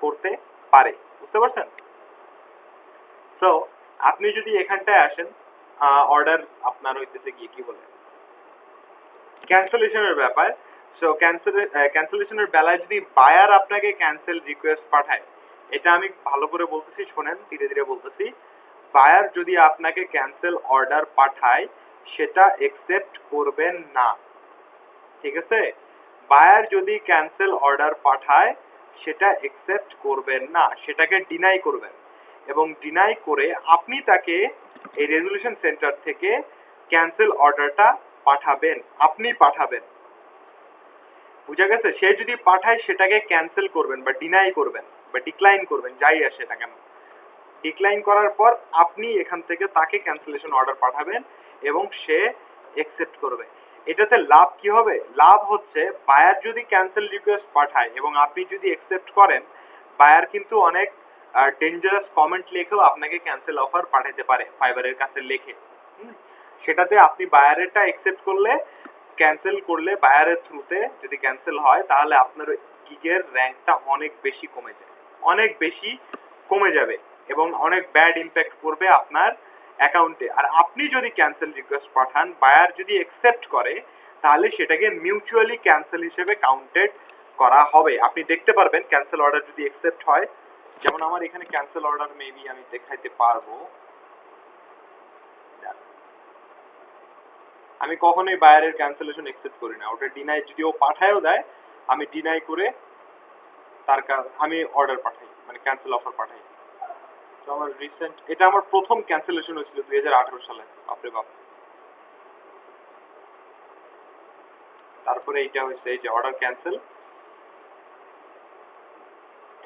করতে পারে। বুঝতে পারছেন? সো আপনি যদি এখানটায় আসেন, অর্ডার আপনার হইতেছে গিয়ে কি বলে ক্যান্সেলেশনের ব্যাপার। সো ক্যান্সেলেশনের বেলায় যদি বায়ার আপনাকে ক্যান্সেল রিকোয়েস্ট পাঠায়, এটা আমি ভালো করে বলতেছি, শোনেন, ধীরে ধীরে বলতেছি। বায়ার যদি আপনাকে ক্যান্সেল অর্ডার পাঠায় সেটা একসেপ্ট করবেন না, ঠিক আছে? বায়ার যদি ক্যান্সেল অর্ডার পাঠায় সেটা একসেপ্ট করবেন না, সেটাকে ডিনাই করবেন, এবং ডিনাই করে আপনি তাকে এই রেজুলেশন সেন্টার থেকে ক্যান্সেল অর্ডারটা পাঠাবেন, আপনি পাঠাবেন। বুঝা গেছে? সে যদি পাঠায় সেটাকে ক্যান্সেল করবেন বা ডিনাই করবেন বা ডিক্লাইন করবেন, যাই আসে না কেন। ডিক্লাইন করার পর আপনি এখান থেকে তাকে ক্যান্সেলেশন অর্ডার পাঠাবেন এবং সে অ্যাকসেপ্ট করবে। এটাতে লাভ কি হবে? লাভ হচ্ছে বায়ার যদি ক্যান্সেল রিকোয়েস্ট পাঠায় এবং আপনি যদি অ্যাকসেপ্ট করেন, বায়ার কিন্তু অনেক ডেঞ্জারাস কমেন্ট লিখেও আপনাকে ক্যান্সেল অফার পাঠাতে পারে ফাইবারের কাছে লিখে। সেটাতে আপনি বায়ারেরটা অ্যাকসেপ্ট করলে, ক্যান্সেল করলে বায়ারের থ্রুতে যদি ক্যান্সেল হয় তাহলে আপনার গিগের র্যাঙ্কটা অনেক বেশি কমে যায়, অনেক বেশি কমে যাবে এবং অনেক ব্যাড ইম্প্যাক্ট পড়বে আপনার অ্যাকাউন্টে। আর আপনি যদি ক্যান্সেল রিকোয়েস্ট পাঠান, বায়ার যদি অ্যাকসেপ্ট করে, তাহলে সেটাকে মিউচুয়ালি ক্যান্সেল হিসেবে কাউন্টেড করা হবে। আপনি দেখতে পারবেন ক্যান্সেল অর্ডার যদি অ্যাকসেপ্ট হয়, যেমন আমার এখানে ক্যান্সেল অর্ডার মেবি আমি দেখাইতে পারবো। আমি কখনোই বায়ারের ক্যান্সেলেশন অ্যাকসেপ্ট করি না, ওটা ডিনাই, যদি ও পাঠায়ও দেয় আমি ডিনাই করে তার আমি অর্ডার পাঠাই, মানে ক্যান্সেল অফার পাঠাই। তো আমার রিসেন্ট, এটা আমার প্রথম ক্যান্সেলেশন হয়েছিল 2018 সালে, বাপরে বাপ। তারপরে এইটা হয়েছে, এই যে অর্ডার ক্যান্সেল,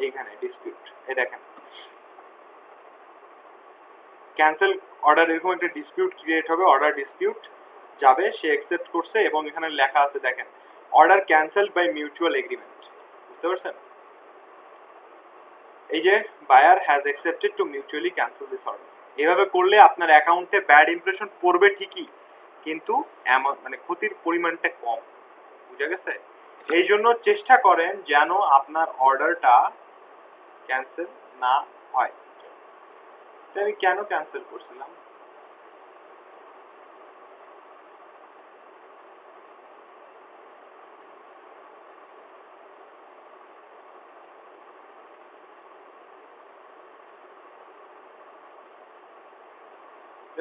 এইখানে ডিসপিউট, এই দেখেন ক্যান্সেল অর্ডার, এরকম একটা ডিসপিউট ক্রিয়েট হবে, অর্ডার ডিসপিউট যাবে, সে অ্যাকসেপ্ট করছে এবং এখানে লেখা আছে দেখেন order cancel by mutual agreement. বুঝতে পারছেন? এই যে buyer has accepted to mutually cancel this order. এভাবে করলে আপনার অ্যাকাউন্টে ব্যাড ইমপ্রেশন পড়বে ঠিকই, কিন্তু মানে ক্ষতির পরিমাণটা কম। বুঝা গেছে? এই জন্য চেষ্টা করেন যেন আপনার অর্ডারটা ক্যান্সেল না হয়। আমি কেন ক্যান্সেল করছিলাম?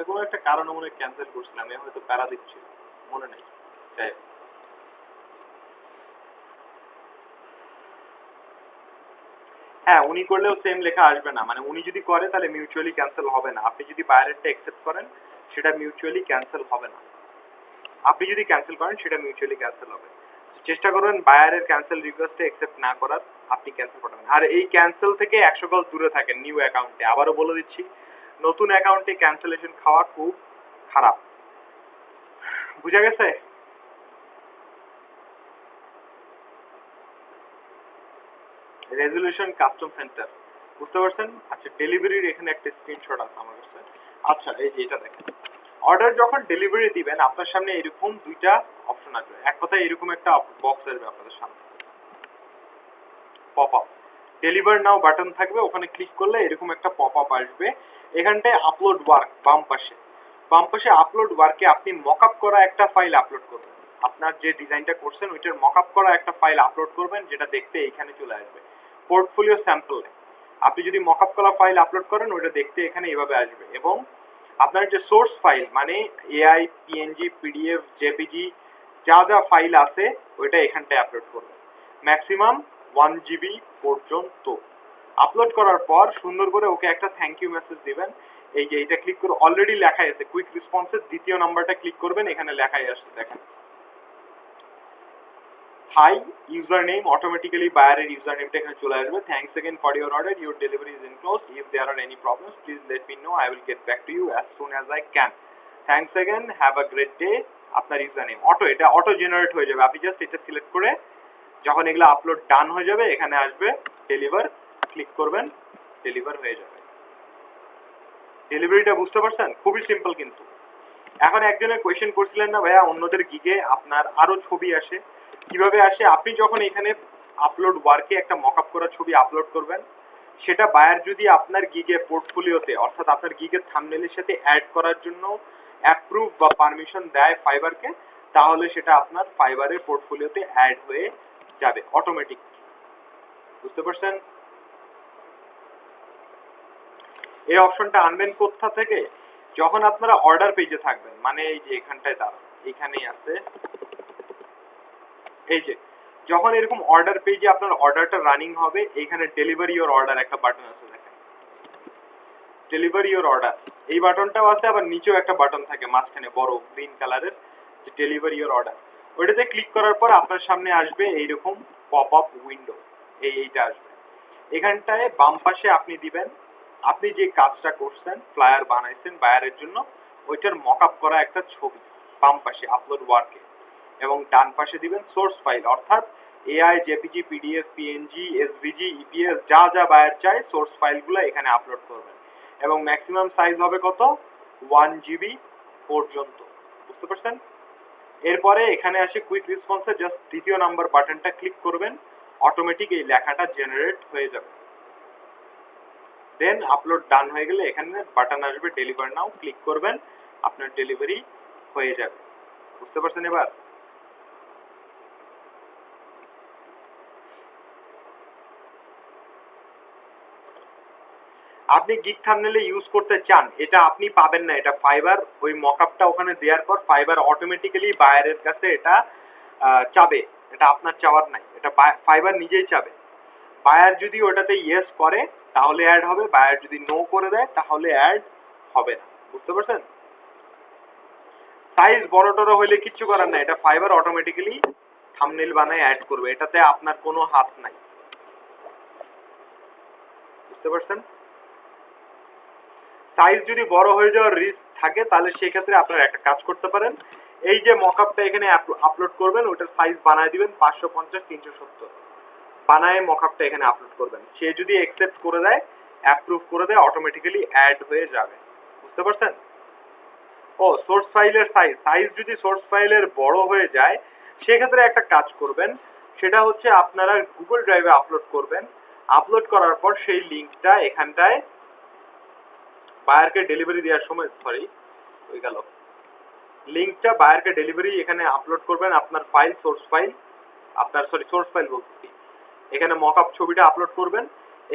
কোনো একটা কারণে মনে ক্যান্সেল করছিলাম, এ হয়তো প্যারা দিচ্ছিল, মনে নেই। হ্যাঁ, উনি করলেও সেম লেখা আসবে না, মানে উনি যদি করে তাহলে মিউচুয়ালি ক্যান্সেল হবে না। আপনি যদি বায়ারেরটা অ্যাকসেপ্ট করেন সেটা মিউচুয়ালি ক্যান্সেল হবে না, আপনি যদি ক্যান্সেল করেন সেটা মিউচুয়ালি ক্যান্সেল হবে। চেষ্টা করবেন বায়ারের ক্যান্সেল রিকোয়েস্টে অ্যাকসেপ্ট না করার, আপনি ক্যান্সেল করবেন। আর এই ক্যান্সেল থেকে 100 গজ দূরে থাকেন নিউ অ্যাকাউন্টে। আবারও বলে দিচ্ছি, নতুন অ্যাকাউন্টে ক্যান্সেলেশন খাওয়া খুব খারাপ। বুঝা গেছে? রেজলিউশন কাস্টম সেন্টার, বুঝতে পারছেন? আচ্ছা, ডেলিভারির এখানে একটা স্ক্রিনশট আছে আমার কাছে। আচ্ছা, এই যে এটা দেখেন, অর্ডার যখন ডেলিভারি দিবেন আপনার সামনে এরকম দুইটা অপশন আসবে। এক কথায় এরকম একটা বক্স আসবে আপনাদের সামনে, পপ আপ, ডেলিভার নাও বাটন থাকবে, ওখানে ক্লিক করলে এরকম একটা পপ আপ আসবে। এখানটায় আপলোড ওয়ার্ক, বাম পাশে আপলোড ওয়ার্কে আপনি মকআপ করা একটা ফাইল আপলোড করবেন। আপনার যে ডিজাইনটা করছেন ওইটার মকআপ করা একটা ফাইল আপলোড করবেন, যেটা দেখতে এইখানে চলে আসবে পোর্টফোলিও স্যাম্পল। আপনি যদি মকআপ করা ফাইল আপলোড করেন ওইটা দেখতে এখানে এইভাবে আসবে, এবং আপনার যে সোর্স ফাইল মানে এআই, পিএনজি, পিডিএফ, জেপিজি, যা যা ফাইল আছে ওইটা এখানটায় আপলোড করবেন, ম্যাক্সিমাম 1 জিবি পর্যন্ত। আপলোড করার পর সুন্দর করে ওকে একটা থ্যাংক ইউ মেসেজ দিবেন। এই যে এটা ক্লিক করে অলরেডি লেখাই আছে কুইক রেসপন্সের দ্বিতীয় নাম্বারটা ক্লিক করবেন, এখানে লেখাই আসছে দেখেন হাই ইউজার নেম, অটোমেটিক্যালি বায়ারের ইউজার নেমটা এখানে চলে আসবে। Thanks again for your order, your delivery is enclosed, if there are any problems please let me know, I will get back to you as soon as I can, thanks again, have a great day. আপনার user name এটা auto generate হয়ে যাবে। আপনি just এটা select করে যখন এগুলো upload ডান হয়ে যাবে এখানে আসবে ডেলিভার, ক্লিক করবেন, ডেলিভার হয়ে যাবে। ডেলিভারিটা বুঝতে পারছেন? খুবই সিম্পল কিন্তু। এখন একজনের কোয়েশ্চেন করছিলেন না ভাইয়া অন্যদের গিগে আপনার আরো ছবি আসে, কিভাবে আসে? আপনি যখন এখানে আপলোড ওয়ার্কে একটা মকআপ করা ছবি আপলোড করবেন, সেটা বায়ার যদি আপনার গিগে পোর্টফোলিওতে অর্থাৎ আপনার গিগের থাম্বনেলের সাথে অ্যাড করার জন্য অ্যাপ্রুভ বা পারমিশন দেয় ফাইবারকে, তাহলে সেটা আপনার ফাইবারের পোর্টফোলিওতে অ্যাড হয়ে যাবে অটোমেটিক। বুঝতে পারছেন? এই অপশনটা আনবেন কোথা থেকে? যখন আপনারা অর্ডার পেজে থাকবেন, মানে এই যে এখানটায় দাঁড়ান, এখানেই আছে, এই যে যখন এরকম অর্ডার পেজে আপনার অর্ডারটা রানিং হবে, এইখানে ডেলিভারি ইওর অর্ডার একটা বাটন আছে দেখেন, ডেলিভারি ইওর অর্ডার, এই বাটনটাও আছে, আবার নিচেও একটা বাটন থাকে মাঝখানে বড় গ্রিন কালারের, যে ডেলিভারি ইওর অর্ডার। ওইটাতে ক্লিক করার পর আপনার সামনে আসবে এইরকম পপ আপ উইন্ডো, এইটা আসবে। এখানটায় বাম পাশে আপনি দিবেন আপনি যে কাজটা করছেন, ফ্লায়ার বানাইছেন বায়ারের জন্য, ওইটার মকআপ করা একটা ছবি বাম পাশে আপলোড ওয়ার্কে, এবং ডান পাশে দিবেন সোর্স ফাইল, অর্থাৎ AI, JPG, PDF, PNG, SVG, EPS, যা যা বায়ার চাই সোর্স ফাইলগুলো এখানে আপলোড করবেন, এবং ম্যাক্সিমাম সাইজ হবে কত, 1 GB পর্যন্ত। বুঝতে পারছেন? এরপরে এখানে আসে কুইক রেসপন্সে জাস্ট দ্বিতীয় নাম্বার বাটনটা ক্লিক করবেন, অটোমেটিক এই লেখাটা জেনারেট হয়ে যাবে। দেন আপলোড ডান হয়ে গেলে এখানে বাটন আসবে ডেলিভার নাও, ক্লিক করবেন, আপনার ডেলিভারি হয়ে যাবে। বুঝতে পারছেন এবার? আপনি গিগ থাম্বনেলে ইউজ করতে চান, এটা আপনি পাবেন না, এটা ফাইবার ওই মকআপটা ওখানে দেওয়ার পর ফাইবার অটোমেটিক্যালি বায়ারের কাছে এটা চাবে, এটা আপনার চাওয়ার নাই, এটা ফাইবার নিজেই চাবে। বায়ার যদি ওটাতে ইয়েস করে তাহলে অ্যাড হবে, বায়ার যদি নো করে দেয় তাহলে অ্যাড হবে না। বুঝতে পারছেন? সাইজ বড় টড়ো হইলে কিচ্ছু করার নাই, এটা ফাইবার অটোমেটিক্যালি থাম্বনেল বানায় অ্যাড করবে, এটাতে আপনার কোনো হাত নাই। বুঝতে পারছেন? সাইজ যদি বড় হয়ে যাওয়ার রিস্ক থাকে তাহলে সেই ক্ষেত্রে আপনারা একটা কাজ করতে পারেন, এই যে মকআপটা এখানে আপলোড করবেন ওটার সাইজ বানায় দিবেন 550 370, বানায় মকআপটা এখানে আপলোড করবেন, সে যদি অ্যাকসেপ্ট করে দেয়, অ্যাপ্রুভ করে দেয়, অটোমেটিক্যালি অ্যাড হয়ে যাবে। বুঝতে পারছেন? ও সোর্স ফাইলের সাইজ যদি সোর্স ফাইলের বড় হয়ে যায় সেক্ষেত্রে একটা কাজ করবেন, সেটা হচ্ছে আপনারা গুগল ড্রাইভে আপলোড করবেন, আপলোড করার পর সেই লিঙ্কটা এখানটায় বায়ারকে ডেলিভারি দেওয়ার সময়, সরি হয়ে গেল, লিঙ্কটা বায়ারকে ডেলিভারি এখানে আপলোড করবেন, আপনার ফাইল সোর্স ফাইল, আপনার সোর্স ফাইল বলতেছি, এখানে মকআপ ছবিটা আপলোড করবেন,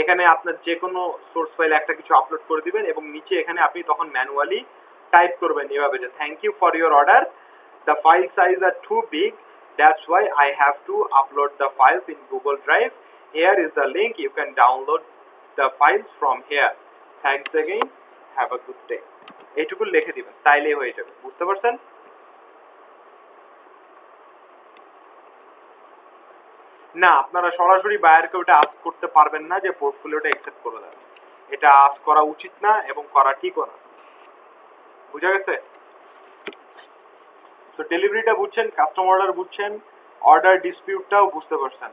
এখানে আপনার যে কোনো সোর্স ফাইল একটা কিছু আপলোড করে দিবেন, এবং নিচে এখানে আপনি তখন ম্যানুয়ালি টাইপ করবেন এভাবে যে thank you for your order, the file size are too big, that's why I have to upload the files in Google drive, here is the link, you can download the files from here, thanks again, have a good day, এইটুকু লিখে দিবেন, তাইলেই হয়ে যাবে। বুঝতে পারছেন? না, আপনারা সরাসরি বায়ারকে ওটা আস্ক করতে পারবেন না যে পোর্টফোলিওটা অ্যাকসেপ্ট করে দেন, এটা আস্ক করা উচিত না এবং করা ঠিকও না। বুঝা গেছে? সো ডেলিভারিটা বুঝছেন, কাস্টমার অর্ডার বুঝছেন, অর্ডার ডিসপিউটটাও বুঝতে পারছেন।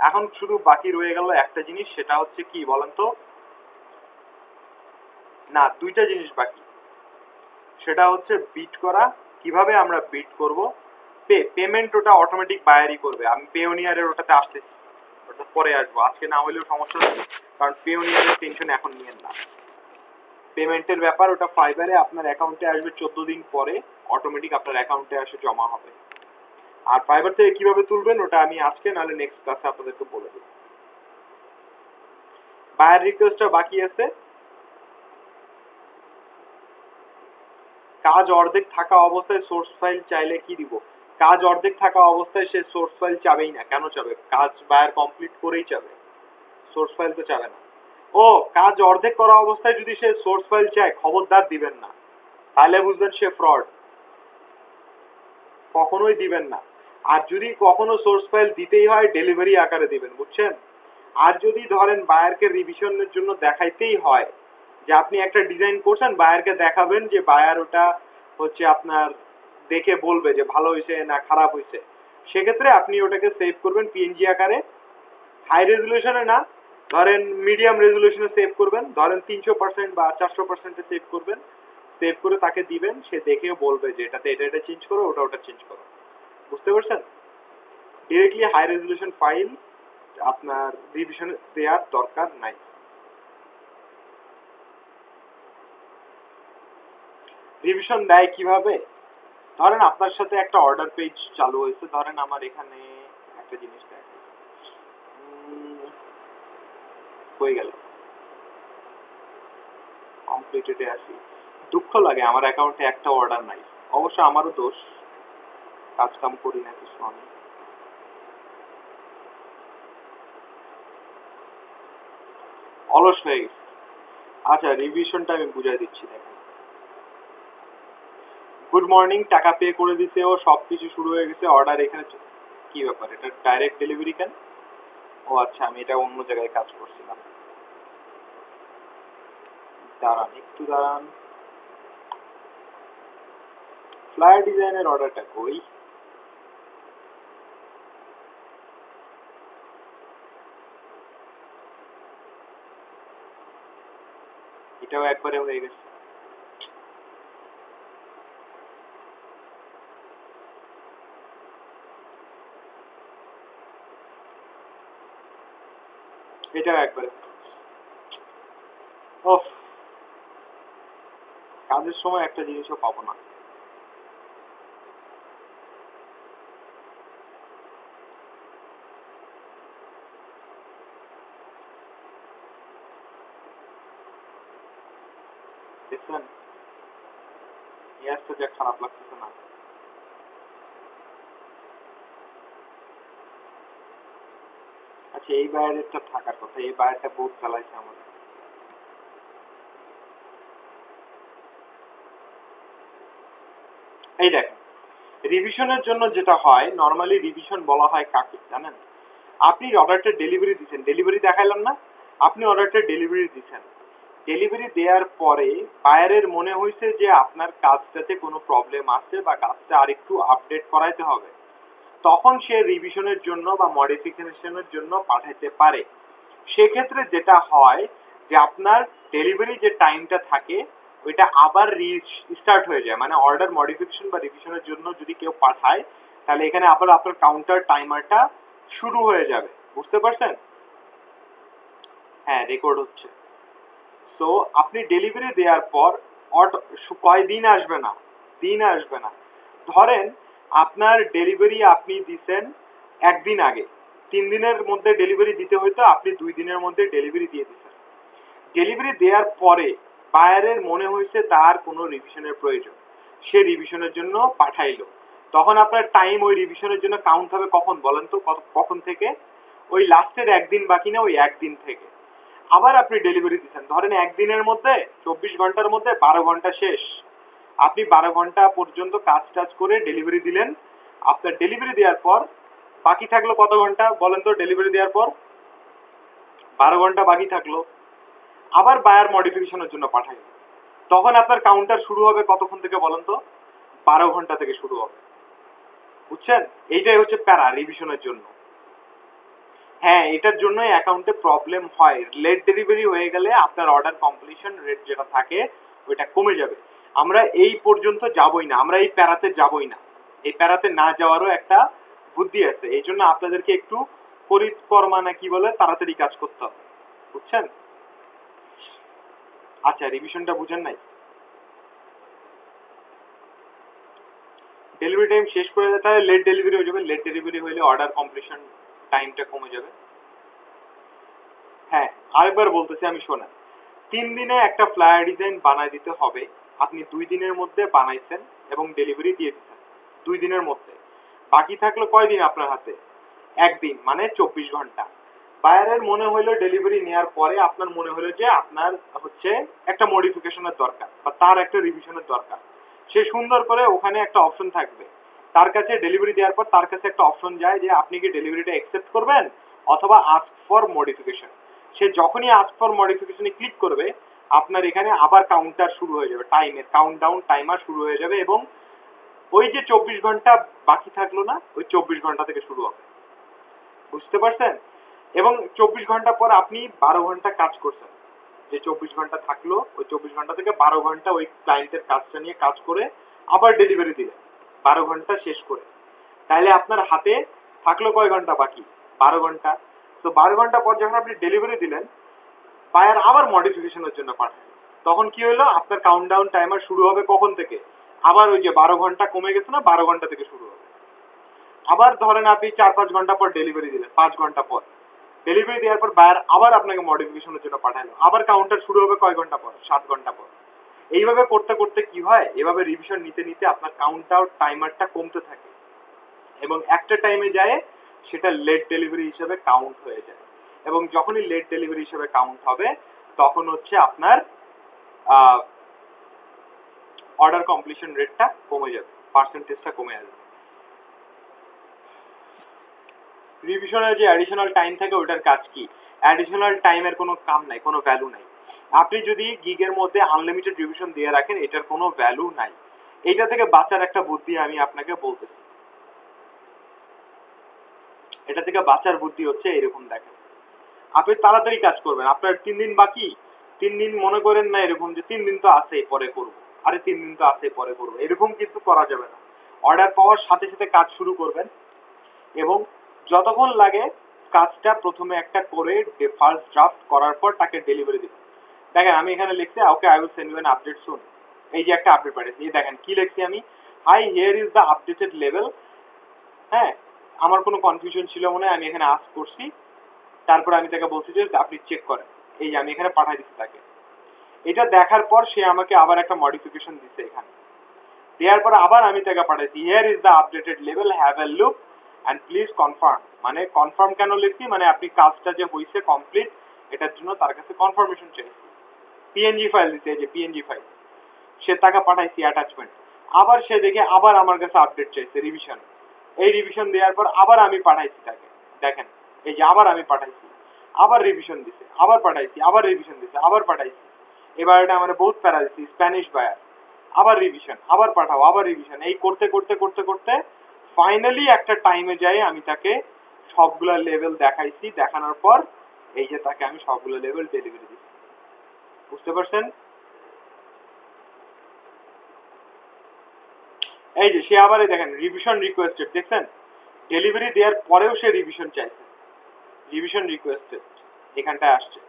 এখন শুধু বাকি রয়ে গেল একটা জিনিস, সেটা হচ্ছে কি বলেন তো? না, দুইটা জিনিস বাকি, সেটা হচ্ছে বিট করা। কিভাবে আমরা বিট করব? পেমেন্ট ওটা অটোমেটিক বায়ারই করবে, আমি পেওনিয়ারের ওটাতে আসতেছি, ওটা পরে আসবো, আজকে না হলেও সমস্যা নেই, কারণ পেওনিয়ারের টেনশন এখন নিয়েন না। পেমেন্টের ব্যাপার ওটা ফাইবারে আপনার অ্যাকাউন্টে আসবে 14 দিন পরে, অটোমেটিক আপনার অ্যাকাউন্টে এসে জমা হবে। আর ফাইবার থেকে কিভাবে তুলবেন ওটা আমি আজকে নাহলে নেক্সট ক্লাসে আপনাদেরকে বলে দেব। বায়ার রিকোয়েস্টটা বাকি আছে, কাজ অর্ধেক থাকা অবস্থায় সোর্স ফাইল চাইলে কি দিব? কাজ অর্ধেক থাকা অবস্থায় সে সোর্স ফাইল চাবেই না। কেন চাবে? কাজ বায়ার কমপ্লিট করেই চাবে, সোর্স ফাইল তো চাবে না। ও, কাজ অর্ধেক করা অবস্থায় যদি সে সোর্স ফাইল চায়, খবরদার দিবেন না, তাহলে বুঝবেন সে ফ্রড, কখনোই দিবেন না। আর যদি কখনো সোর্স ফাইল দিতেই হয় ডেলিভারি আকারে দিবেন, বুঝছেন? আর যদি ধরেন বায়ারকে রিভিশনের জন্য দেখাইতেই হয় যে আপনি একটা ডিজাইন করছেন, বায়ারকে দেখাবেন যে বায়ার ওটা হচ্ছে আপনার দেখে বলবে যে ভালো হয়েছে না খারাপ হয়েছে, সেক্ষেত্রে আপনি ওটাকে সেভ করবেন পিএনজি আকারে, হাই রেজুলেশনে না, ধরেন মিডিয়াম রেজুলেশনে সেভ করবেন, ধরেন 300% বা 400%-এ সেভ করবেন, সেভ করে তাকে দিবেন, সে দেখেও বলবে যে এটাতে এটা এটা চেঞ্জ করো, ওটা ওটা চেঞ্জ করো। বুঝতে পারছেন? ডিরেক্টলি হাই রেজুলেশন ফাইল আপনার রিভিশন দেওয়ার দরকার নাই। রিভিশন দেয় কিভাবে? ধরেন আপনার সাথে একটা অর্ডার পেজ চালু হয়েছে, ধরেন আমার এখানে একটা জিনিস দেখেন হয়ে গেল, কমপ্লিটেডে আসি, দুঃখ লাগে আমার অ্যাকাউন্টে একটা অর্ডার নাই, অবশ্য আমারও দোষ, কাজ কাম করি না কিছু, আমি অলস হয়ে গেছি। আচ্ছা, রিভিশনটা আমি বুঝাই দিচ্ছি, দেখেন গুড মর্নিং, টাকা পে করে দিছে ও, সবকিছু শুরু হয়ে গেছে, অর্ডার এখানে কি ব্যাপার, এটা ডাইরেক্ট ডেলিভারি কেন? ও আচ্ছা, আমি এটা অন্য জায়গায় কাজ করছিলাম। দাঁড়ান একটু দাঁড়ান, ফ্লায়ার ডিজাইনের অর্ডারটা কই? এটাও একবারে হয়ে গেছে। এটাও একবারে, ওফ, কাজের সময় একটা জিনিসও পাবো না। দেখছেন ইয়াসটা যে খারাপ লাগতেছে না? আচ্ছা, এই বাইরেটা থাকার কথা, এই বাইরেটা বহুত চালাইছে আমাদের। এই দেখেন, রিভিশনের জন্য যেটা হয়, নর্মালি রিভিশন বলা হয় কাকে জানেন? আপনি অর্ডারটা ডেলিভারি দিচ্ছেন, ডেলিভারি দেখাইলাম না, আপনি অর্ডারটা ডেলিভারি দিচ্ছেন, ডেলিভারি দেওয়ার পরে বায়ারের মনে হয়েছে যে আপনার কাজটাতে কোনো প্রবলেম আছে বা কাজটা আরেকটু আপডেট করাইতে হবে, তখন সে রিভিশনের জন্য বা মডিফিকেশনের জন্য পাঠাইতে পারে। সেক্ষেত্রে যেটা হয় যে আপনার ডেলিভারি যে টাইমটা থাকে ওইটা আবার রিস্টার্ট হয়ে যায়, মানে অর্ডার মডিফিকেশন বা রিভিশনের জন্য যদি কেউ পাঠায় তাহলে এখানে আবার আপনার কাউন্টার টাইমারটা শুরু হয়ে যাবে। বুঝতে পারছেন? হ্যাঁ, রেকর্ড হচ্ছে। সো আপনি ডেলিভারি দেওয়ার পর কয়দিন আসবে না, দিন আসবে না। ধরেন আপনার ডেলিভারি আপনি দিছেন একদিন আগে, 3 দিনের মধ্যে ডেলিভারি দিতে হইতো, আপনি 2 দিনের মধ্যে ডেলিভারি দিয়ে দিচ্ছেন। ডেলিভারি দেওয়ার পরে বায়ারের মনে হয়েছে তার কোনো রিভিশনের প্রয়োজন, সে রিভিশনের জন্য পাঠাইলো, তখন আপনার টাইম ওই রিভিশনের জন্য কাউন্ট হবে কখন বলেন তো? কখন থেকে? ওই লাস্টের একদিন বাকি না, ওই একদিন থেকে। আবার আপনি ডেলিভারি দিচ্ছেন, ধরেন একদিনের মধ্যে 24 ঘন্টার মধ্যে 12 ঘন্টা শেষ, আপনি 12 ঘন্টা পর্যন্ত কাজ টাজ করে ডেলিভারি দিলেন। আপনার ডেলিভারি দেওয়ার পর বাকি থাকলো কত ঘন্টা বলেন তো? ডেলিভারি দেওয়ার পর 12 ঘন্টা বাকি থাকলো। আবার বায়ার মডিফিকেশনের জন্য পাঠাই, তখন আপনার কাউন্টার শুরু হবে কতক্ষণ থেকে বলেন তো? 12 ঘন্টা থেকে শুরু হবে। বুঝছেন? এইটাই হচ্ছে প্যারা রিভিশনের জন্য। হ্যাঁ, এটার জন্য অ্যাকাউন্টে প্রবলেম হয়, লেট ডেলিভারি হয়ে গেলে আপনার অর্ডার কমপ্লিশন রেট যেটা থাকে ওইটা কমে যাবে। আমরা এই পর্যন্ত যাবই না, আমরা এই প্যারাতে যাবই না, এই প্যারাতে না যাওয়ারও একটা বুদ্ধি আছে। এই জন্য আপনাদেরকে একটু পরিকর্মা না কি বলে তাড়াতাড়ি কাজ করতে হবে। বুঝছেন? আচ্ছা, রিভিশনটা বুঝেন নাই? ডেলিভারি টাইম শেষ করে দেয় তাহলে লেট ডেলিভারি হয়ে যাবে, লেট ডেলিভারি হলে অর্ডার কমপ্লিশন টাইমটা কমে যাবে। হ্যাঁ, আরেকবার বলতেছি আমি, শোনেন। 3 দিনে একটা ফ্লায়ার ডিজাইন বানায় দিতে হবে, আপনি 2 দিনের মধ্যে বানাইছেন এবং ডেলিভারি দিয়ে দিচ্ছেন 2 দিনের মধ্যে। বাকি থাকলো কয়দিন আপনার হাতে? একদিন, মানে 24 ঘন্টা। বায়ারের মনে হইলো ডেলিভারি নেওয়ার পরে আপনার মনে হলো যে আপনার হচ্ছে একটা মডিফিকেশনের দরকার বা তার একটা রিভিশনের দরকার, সে সুন্দর করে ওখানে একটা অপশন থাকবে, তার কাছে ডেলিভারি দেওয়ার পর তার কাছে একটা অপশন যায় যে আপনি কি ডেলিভারিটা অ্যাকসেপ্ট করবেন অথবা আস্ক ফর মডিফিকেশন। সে যখনই আস্ক ফর মডিফিকেশনে ক্লিক করবে আপনার এখানে আবার কাউন্টার শুরু হয়ে যাবে, টাইমের কাউন্টডাউন টাইমার শুরু হয়ে যাবে এবং ওই যে 24 ঘন্টা বাকি থাকলো না, ওই 24 ঘন্টা থেকে শুরু হবে। বুঝতে পারছেন? এবং 24 ঘন্টা পর আপনি 12 ঘন্টা কাজ করছেন, যে 24 ঘন্টা থাকলো ওই 24 ঘন্টা থেকে 12 ঘন্টা ওই ক্লায়েন্টের কাজটা নিয়ে কাজ করে আবার ডেলিভারি দিলেন 12 ঘন্টা শেষ করে, তাহলে আপনার হাতে থাকলো কয় ঘন্টা বাকি? 12 ঘন্টা। তো 12 ঘন্টা পর যখন আপনি ডেলিভারি দিলেন, বায়ার আবার মডিফিকেশনের জন্য পাঠায়, তখন কি হলো? আপনার কাউন্টডাউন টাইমার শুরু হবে কখন থেকে? আবার ওই যে 12 ঘন্টা কমে গেছে না, 12 ঘন্টা থেকে শুরু হবে। আবার ধরেন আপনি 4-5 ঘন্টা পর ডেলিভারি দিলেন, 5 ঘন্টা পর ডেলিভারি দেওয়ার পর বায়ার আবার আপনাকে মডিফিকেশনের জন্য পাঠালো, আবার কাউন্টার শুরু হবে কয় ঘন্টা পর? 7 ঘন্টা পর। এইভাবে করতে করতে কি হয়, এভাবে রিভিশন নিতে নিতে আপনার কাউন্টার টাইমারটা কমতে থাকে এবং একটা টাইমে যায় সেটা লেট ডেলিভারি হিসেবে কাউন্ট হয়ে যায়, এবং যখনই লেট ডেলিভারি হিসেবে কাউন্ট হবে তখন হচ্ছে আপনার অর্ডার কমপ্লিশন রেটটা কমে যাবে, পার্সেন্টেজটা কমে যাবে। রিভিশনের যে অ্যাডিশনাল টাইম থাকে ওটার কাজ কি? অ্যাডিশনাল টাইমের কোনো কাম নাই, কোনো ভ্যালু নাই। আপনি যদি গিগের মধ্যে আনলিমিটেড রিভিশন দিয়ে রাখেন এটার কোনো ভ্যালু নাই। এইটা থেকে বাঁচার একটা বুদ্ধি আমি আপনাকে বলতেছি। এটা থেকে বাঁচার বুদ্ধি হচ্ছে এরকম, দেখেন আপনি তাড়াতাড়ি কাজ করবেন, আপনার 3 দিন বাকি, 3 দিন মনে করেন না এরকম যে 3 দিন তো আছে পরে করব, আরে 3 দিন তো আছে পরে করব, এরকম কিন্তু করা যাবে না। অর্ডার পাওয়ার সাথে সাথে কাজ শুরু করবেন এবং যতক্ষণ লাগে কাজটা প্রথমে একটা করে ফার্স্ট ড্রাফট করার পর তাকে ডেলিভারি দিবেন। দেখেন আমি এখানে লিখছি okay I will send you an update soon. এই যে একটা আপডেট পাঠিয়েছি, এই দেখেন কি লিখছি আমি, hi here is the updated level. হ্যাঁ, আমার কোনো কনফিউশন ছিল মনে হয়, আমি এখানে আস্ক করছি, তারপর আমি তাকে বলছি যে আপনি চেক করেন। এই যে আমি এখানে পাঠিয়ে দিচ্ছি তাকে। এটা দেখার পর সে আমাকে আবার একটা মডিফিকেশন দিছে এখানে, দেওয়ার পর আবার আমি তাকে পাঠাইছি here is the updated level, have a look and please confirm. মানে কনফার্ম কেন লিখছি, মানে আপনি কাজটা যে হয়েছে কমপ্লিট এটার জন্য তার কাছে কনফার্মেশন চাইছি। পিএনজি ফাইল দিছে, এই যে পিএনজি ফাইল, সে তাকে পাঠাইছি অ্যাটাচমেন্ট। আবার সে দেখে আবার আমার কাছে আপডেট চাইছে রিভিশন। এই রিভিশন দেওয়ার পর আবার আমি পাঠাইছি তাকে, দেখেন এই যে আবার আমি পাঠাইছি, আবার রিভিশন দিছে, আবার পাঠাইছি, আবার রিভিশন দিছে, আবার পাঠাইছি। এবার এটা আমার বহুত প্যারা দিছি, স্প্যানিশ বায়ার, আবার রিভিশন, আবার পাঠাও, আবার রিভিশন, এই করতে করতে করতে করতে ফাইনালি একটা টাইমে যাই আমি তাকে সবগুলা লেভেল দেখাইছি। দেখানোর পর এই যে তাকে আমি সবগুলো লেভেল ডেলিভারি দিছি। বুঝতে পারছেন? এই যে সে আবার দেখেন রিভিশন রিকোয়েস্টেড, দেখছেন ডেলিভারি দেওয়ার পরেও সে রিভিশন চাইছে, রিভিশন রিকোয়েস্টেড এখানটায় আসছে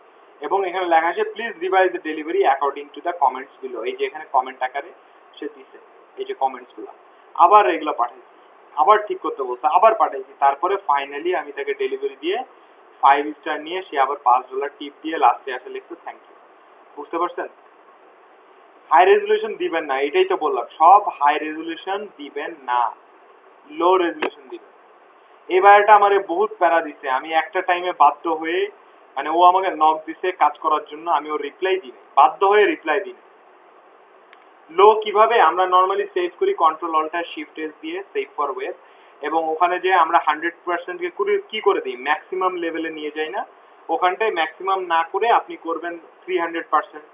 এবং এখানে লেখা আছে please revise the delivery according to the comments below. এই যে এখানে কমেন্ট আকারে সে দিছে এই যে কমেন্টস গুলো, আবার এগুলো পাঠাইছি, আবার ঠিক করতে বলছে, আবার পাঠাইছি। তারপরে ফাইনালি আমি তাকে ডেলিভারি দিয়ে 5 স্টার নিয়ে সে আবার $5 টিপ দিয়ে লাস্টে আসে লিখছে থ্যাংক ইউ। বুঝতে পারছেন? হাই রেজুলেশন দিবেন না, এটাই তো বললাম, সব হাই রেজুলেশন দিবেন না, লো রেজুলেশন দিবেন। এবারটা আমারে বহুত প্যারা দিছে, আমি একটা টাইমে বাধ্য হয়ে, মানে ও আমাকে নক দিছে কাজ করার জন্য, আমি ওর রিপ্লাই দিই, বাধ্য হয়ে রিপ্লাই দিই। লো কিভাবে আমরা নরমালি সেভ করি, কন্ট্রোল অল্টার শিফট এস দিয়ে সেভ ফর ওয়েব, এবং ওখানে যে আমরা 100% কে কি করে দিই ম্যাক্সিমাম লেভেলে নিয়ে যাই না, ওখানটায় ম্যাক্সিমাম না করে আপনি করবেন 300%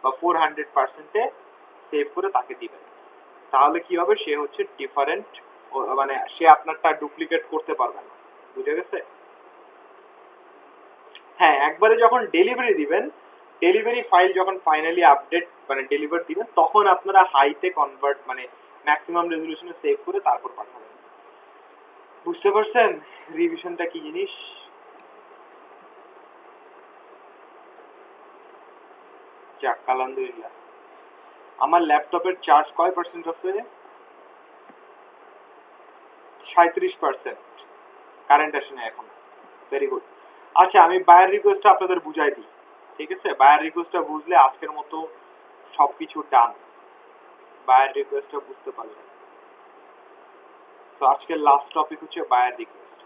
বা 400%-এ সেভ করে তাকে দিবেন। তাহলে কি হবে, সে হচ্ছে ডিফারেন্ট, মানে সে আপনারটা ডুপ্লিকেট করতে পারবে না। বুঝে গেছে? হ্যাঁ, একবারে যখন ডেলিভারি দিবেন, ডেলিভারি ফাইল যখন ফাইনালি আপডেট মানে ডেলিভার দিবেন, তখন আপনারা হাইতে কনভার্ট মানে ম্যাক্সিমাম রেজলিউশনে সেভ করে তারপর পাঠাবেন। বুঝতে পারছেন রিভিশনটা কি জিনিস? যাক আলহামদুলিল্লাহ। আমার ল্যাপটপের চার্জ কয় পার্সেন্ট আছে? 37%। কারেন্ট আসে না এখন। Very good. আচ্ছা আমি বায়ার রিকোয়েস্টটা আপনাদের বুঝাই দিই, ঠিক আছে? বায়ার রিকোয়েস্টটা বুঝলে আজকের মতো সবকিছু ডান। বায়ার রিকোয়েস্টটা বুঝতে পারলেন। সো আজকের লাস্ট টপিক হচ্ছে বায়ার রিকোয়েস্ট।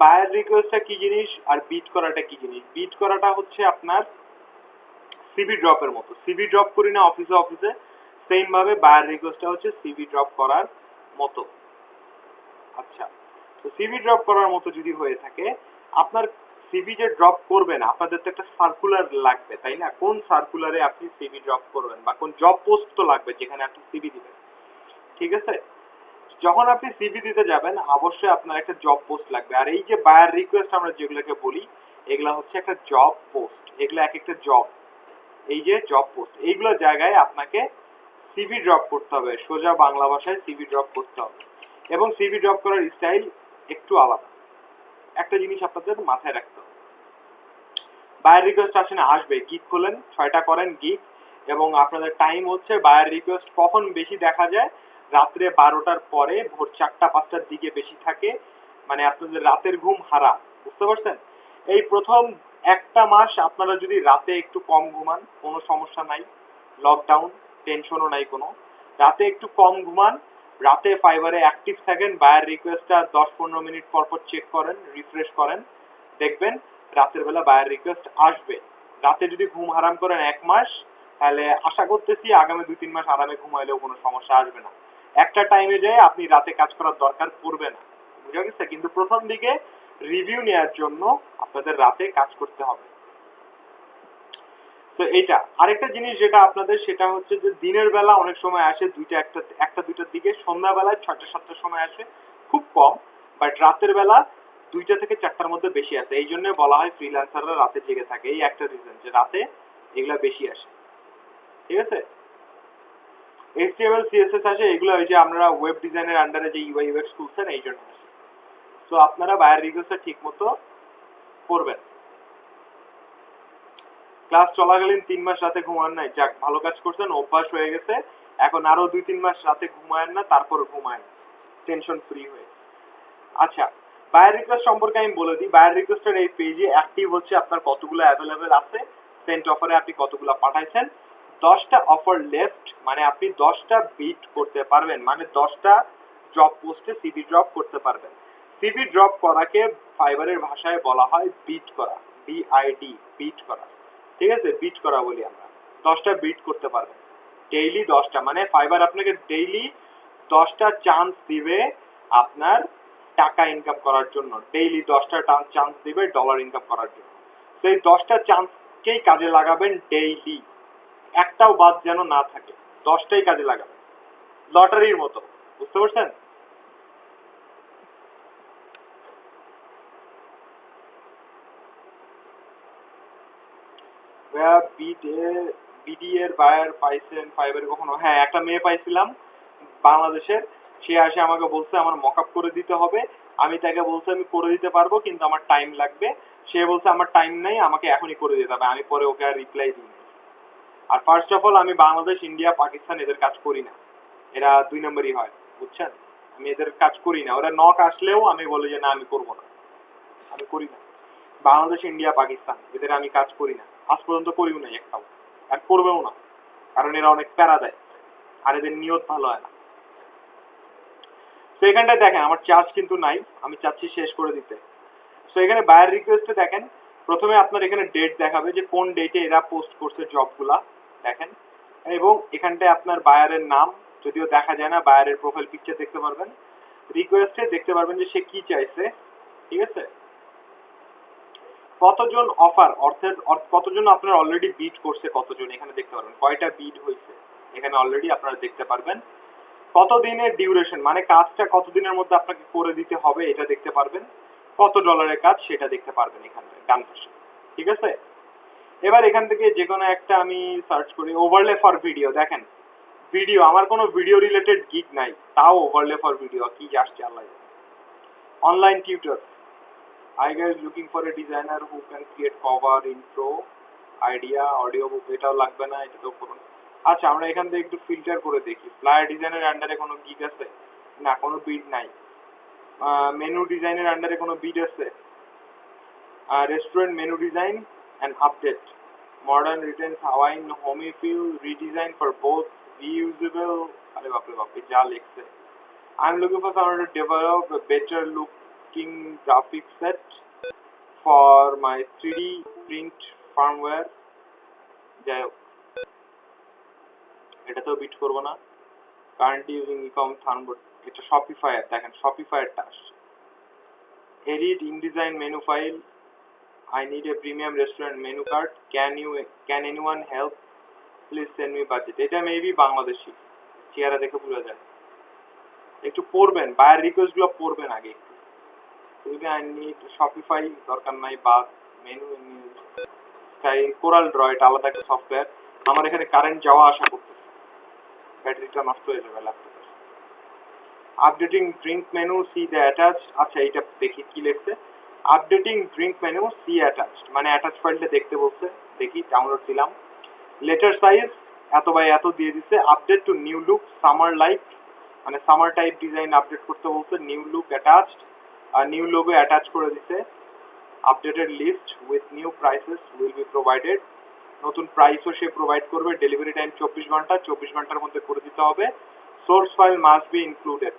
বায়ার রিকোয়েস্টটা কি জিনিস আর বিট করাটা কি জিনিস? বিট করাটা হচ্ছে আপনার সিভি ড্রপের মতো, সিভি ড্রপ করি না অফিসে অফিসে, সেম ভাবে বায়ার রিকোয়েস্টটা হচ্ছে সিভি ড্রপ করার মতো। আচ্ছা, তো সিভি ড্রপ করার মতো যদি হয়ে থাকে, আপনার সিভি যে ড্রপ করবেন আপনাদের তো একটা সার্কুলার লাগবে, তাই না? কোন সার্কুলারে আপনি সিভি ড্রপ করবেন বা কোন জব পোস্ট তো লাগবে যেখানে আপনি সিভি দিবেন, ঠিক আছে? যখন আপনি সিভি দিতে যাবেন অবশ্যই আপনার একটা জব পোস্ট লাগবে। আর এই যে বায়ার রিকোয়েস্ট আমরা যেগুলোকে বলি এগুলা হচ্ছে একটা জব পোস্ট, এগুলো এক একটা জব। এই যে জব পোস্ট, এইগুলো জায়গায় আপনাকে সিভি ড্রপ করতে হবে, সোজা বাংলা ভাষায় সিভি ড্রপ করতে হবে। এবং সিভি ড্রপ করার স্টাইল একটু আলাদা। একটা জিনিস আপনাদের মাথায় রাখতে হবে, বায়ার রিকোয়েস্ট আসে না, আসবে, গিগ খোলেন, 6টা করেন গিগ, এবং আপনাদের টাইম হচ্ছে বায়ার রিকোয়েস্ট কখন বেশি দেখা যায়, রাত্রে 12টার পরে, ভোর 4টা-5টার দিকে বেশি থাকে, মানে আপনাদের রাতের ঘুম হারাম। বুঝতে পারছেন? এই প্রথম একটা মাস আপনারা যদি রাতে একটু কম ঘুমান কোনো সমস্যা নাই, লকডাউন টেনশনও নাই কোনো, রাতে একটু কম ঘুমান, রাতে ফাইবারে অ্যাক্টিভ থাকেন, বায়ার রিকোয়েস্টটা 10-15 মিনিট পর পর চেক করেন, রিফ্রেশ করেন, দেখবেন রাতের বেলা বায়ার রিকোয়েস্ট আসবে। রাতে যদি ঘুম হারাম করেন 1 মাস, তাহলে আশা করতেছি আগামী 2-3 মাস আরামে ঘুমাইলেও কোনো সমস্যা আসবে না। একটা টাইমে যেয়ে আপনি রাতে কাজ করার দরকার পড়বে না, বুঝা গেছে? কিন্তু প্রথম দিকে রিভিউ নেওয়ার জন্য আপনাদের রাতে কাজ করতে হবে। তো এইটা আরেকটা জিনিস যেটা আপনাদের, সেটা হচ্ছে যে দিনের বেলা অনেক সময় আসে একটা দুইটার দিকে, সন্ধ্যাবেলায় 6টা-7টার সময় আসে, খুব কম। বাট রাতের বেলা 2টা থেকে 4টার মধ্যে বেশি আসে। এই জন্য বলা হয় ফ্রিল্যান্সাররা রাতে জেগে থাকে, এই একটা রিজন যে রাতে এগুলা বেশি আসে। ঠিক আছে? HTML CSS আসে, এগুলো ওই যে আপনারা ওয়েব ডিজাইনের আন্ডারে যে UI UX খুলছেন এই জন্য আসে। সো আপনারা বায়ার রিকোয়েস্টটা ঠিক মতো করবেন। ক্লাস চলাকালীন 3 মাস রাতে ঘুমান নাই, যাক ভালো কাজ করছেন, অভ্যাস হয়ে গেছে। এখন আরো 2-3 মাস রাতে ঘুমায়েন না, তারপর ঘুমায়েন টেনশন ফ্রি হয়ে। আচ্ছা, বায়ার রিকোয়েস্ট সম্পর্কে আমি বলে দিই। বায়ার রিকোয়েস্টের এই পেজে অ্যাক্টিভ হচ্ছে আপনার কতগুলো অ্যাভেলেবেল আছে, সেন্ট অফারে আপনি কতগুলো পাঠাইছেন। 10টা অফার লেফট, মানে আপনি 10টা বিট করতে পারবেন, মানে 10টা জব পোস্টে সিভি ড্রপ করতে পারবেন। সিভি ড্রপ করাকে ফাইবারের ভাষায় বলা হয় বিট করা, BID, বিট করা। ঠিক আছে? বিট করা বলি আমরা। 10টা বিট করতে পারবেন ডেইলি 10টা, মানে ফাইবার আপনাকে ডেইলি 10টা চান্স দিবে আপনার টাকা ইনকাম করার জন্য, ডেইলি 10টা চান্স দিবে ডলার ইনকাম করার জন্য। সেই 10টা চান্সকেই কাজে লাগাবেন ডেইলি, একটাও বাদ যেন না থাকে, 10টাই কাজে লাগাবেন, লটারির মতো। বুঝতে পারছেন? বিডি এর বায়ার পাইছেন ফাইবারে কখনো? হ্যাঁ, একটা মেয়ে পাইছিলাম বাংলাদেশের। সে আসে আমাকে বলছে আমার মকআপ করে দিতে হবে। আমি তাকে বলছি আমি করে দিতে পারবো, কিন্তু আমার টাইম লাগবে। সে বলছে আমার টাইম নাই, আমাকে এখনই করে দিতে হবে। আমি পরে ওকে আর রিপ্লাই দিই। আর ফার্স্ট অফ অল আমি বাংলাদেশ, ইন্ডিয়া, পাকিস্তান এদের কাজ করি না, এরা 2 নম্বরই হয়, বুঝছেন? আমি এদের কাজ করি না। ওরা নক আসলেও আমি বলি যে না আমি করবো না, আমি করি না। বাংলাদেশ, ইন্ডিয়া, পাকিস্তান এদের আমি কাজ করি না, আজ পর্যন্ত করিও নাই একটাও, আর করবেও না, কারণ এরা অনেক প্যারা দেয় আর এদের নিয়ত ভালো হয় না। সো এখানটায় দেখেন আমার চার্জ কিন্তু নাই, আমি চাচ্ছি শেষ করে দিতে। সো এখানে বায়ার রিকোয়েস্টে দেখেন প্রথমে আপনার এখানে ডেট দেখাবে যে কোন ডেটে এরা পোস্ট করছে জবগুলা, দেখেন। এবং এখানটায় আপনার বায়ারের নাম, যদিও দেখা যায় না, বায়ারের প্রোফাইল পিকচার দেখতে পারবেন। রিকোয়েস্টে দেখতে পারবেন যে সে কি চাইছে। ঠিক আছে? কতজন অফার অর্থের কতজন আপনার অলরেডি বিট করছে, কতজন এখানে দেখতে পারবেন, কয়টা বিট হয়েছে এখানে অলরেডি আপনারা দেখতে পারবেন। কতদিনের ডিউরেশন, মানে কাজটা কতদিনের মধ্যে আপনাকে করে দিতে হবে এটা দেখতে পারবেন। কত ডলারের কাজ সেটা দেখতে পারবেন এখানে ডান পাশে। ঠিক আছে? এবার এখান থেকে যে কোনো একটা আমি সার্চ করি, ওভারলে ফর ভিডিও। দেখেন ভিডিও, আমার কোনো ভিডিও রিলেটেড গিগ নাই, তাও ওভারলে ফর ভিডিও কি আসছে Allah. Online tutor, I guys looking for a designer who can create cover, intro, idea, audio book। এটাও লাগবে না, এটা তো করুন। আচ্ছা, আমরা এখান থেকে একটু ফিল্টার করে দেখি। ফ্লায়ার ডিজাইনের আন্ডারে কোনো গিগ আছে? না, কোনো বিড নাই। মেনু ডিজাইনের আন্ডারে কোনো বিড আছে? Restaurant menu design and update, modern retains Hawaiian homey feel redesign for both reusable. আরে বাপরে বাপ, যা লিখছে। I'm looking for someone to develop a better looking graphic set for my 3D print firmware। যাই হোক, এটা তো বিট করবো না। কারেন্ট ইউজিং ইকম থার্মবোর্ড, এটা শপিফায়ার। দেখেন শপিফায়ারটা আসছে। Edit InDesign menu file, I need a premium restaurant menu card, can anyone help, please send me budget। এটা মেবি বাংলাদেশি, চেহারা দেখে বোঝা যায়। একটু পড়বেন, বায়ার রিকোয়েস্ট গুলো পড়বেন আগে একটু। I need Shopify দরকার নাই, বাদ। মেনু স্টাইল কোরাল ড্র, এটা আলাদা একটা সফটওয়্যার। আমার এখানে কারেন্ট যাওয়া আসা করতেছে, ব্যাটারিটা নষ্ট হয়ে যাবে ল্যাপটপের। Updating drink menu, see the attached. আচ্ছা, এটা দেখি কি লেখছে। Updating drink menu, see attached, মানে অ্যাটাচ ফাইলটা দেখতে বলছে। দেখি, ডাউনলোড দিলাম। লেটার সাইজ এত বাই এত দিয়ে দিছে। Update to new look summer like, মানে সামার টাইপ ডিজাইন আপডেট করতে বলছে। নিউ লুক অ্যাটাচড, আর নিউ লোগো অ্যাটাচ করে দিছে। Updated list with new prices will be provided, নতুন প্রাইসও সে প্রোভাইড করবে। ডেলিভারি টাইম 24 ঘন্টা, 24 ঘন্টার মধ্যে করে দিতে হবে। Source file must be included,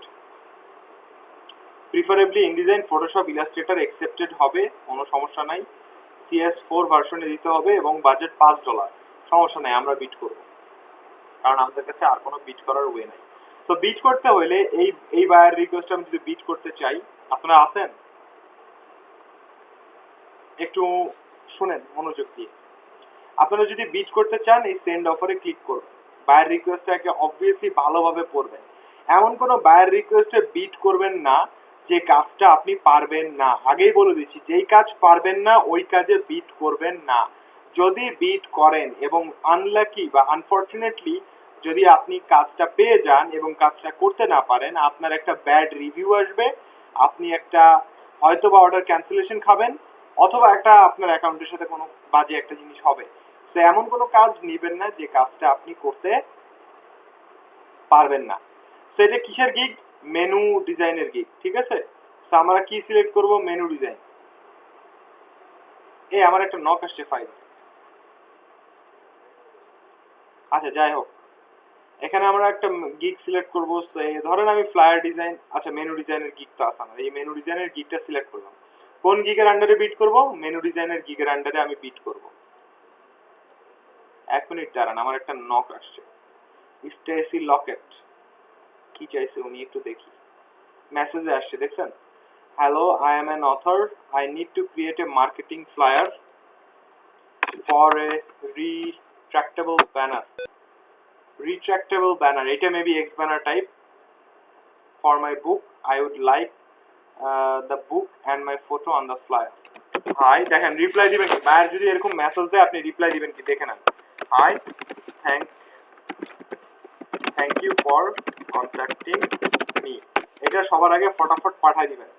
preferably InDesign, Photoshop, Illustrator accepted হবে, কোনো সমস্যা নাই। CS4 ভার্সনে দিতে হবে এবং বাজেট $5। সমস্যা নাই, আমরা বিট করব, কারণ আমাদের কাছে আর কোনো বিট করার ওয়ে নাই। তো বিট করতে হলে এই বায়ার রিকোয়েস্ট আমি যদি বিট করতে চাই, আপনারা আছেন? একটু শুনেন মনোযোগ দিয়ে। আপনারা যদি বিট করতে চান এই সেন্ড অফারে ক্লিক করবেন, বায়ার রিকোয়েস্টটাকে অবভিয়াসলি ভালোভাবে পড়বেন। এমন কোনো বায়ার রিকোয়েস্টে বিট করবেন না যে কাজটা আপনি পারবেন না। আগেই বলে দিচ্ছি, যেই কাজ পারবেন না ওই কাজে বিট করবেন না। যদি বিট করেন এবং আনলাকি বা আনফরচুনেটলি যদি আপনি কাজটা পেয়ে যান এবং কাজটা করতে না পারেন, আপনার একটা ব্যাড রিভিউ আসবে, আপনি একটা হয়তো বা অর্ডার ক্যান্সেলেশন খাবেন, অথবা একটা আপনার অ্যাকাউন্টের সাথে কোনো বাজে একটা জিনিস হবে। তো এমন কোনো কাজ নেবেন না যে কাজটা আপনি করতে পারবেন না। তো এটা কিসের গিগ? মেনু ডিজাইনের গিগ, ঠিক আছে? তো আমরা কি সিলেক্ট করব? Menu design. আমার একটা নক আসছে ফাইল। আচ্ছা যাই হোক, এখানে আমরা একটা গিগ সিলেক্ট করব। ধরেন আমি ফ্লায়ার ডিজাইন, আচ্ছা মেনু ডিজাইনের গিগটা আছে আমার, এই মেনু ডিজাইনের গিগটা সিলেক্ট করলাম। কোন গিগের আন্ডারে বিট করব? মেনু ডিজাইনের গিগের আন্ডারে আমি বিট করব। 1 মিনিট দাঁড়ান, আমার একটা নক আসছে। স্টেসি লকেট, কি চাইছে উনি একটু দেখি। মেসেজে আসছে, দেখছেন? Hello, I am an author, I need to create a marketing flyer for a retractable banner. Retractable banner, এটা maybe x banner type. For my book I would like the book and my photo on the flyer. Hi, দেখেন reply দিবেন কি? Buyer যদি এরকম message দেয় আপনি reply দিবেন কি দেখে নেন। Hi, thank you for contacting me. এটা সবার আগে ফটাফট পাঠাই দিবেন,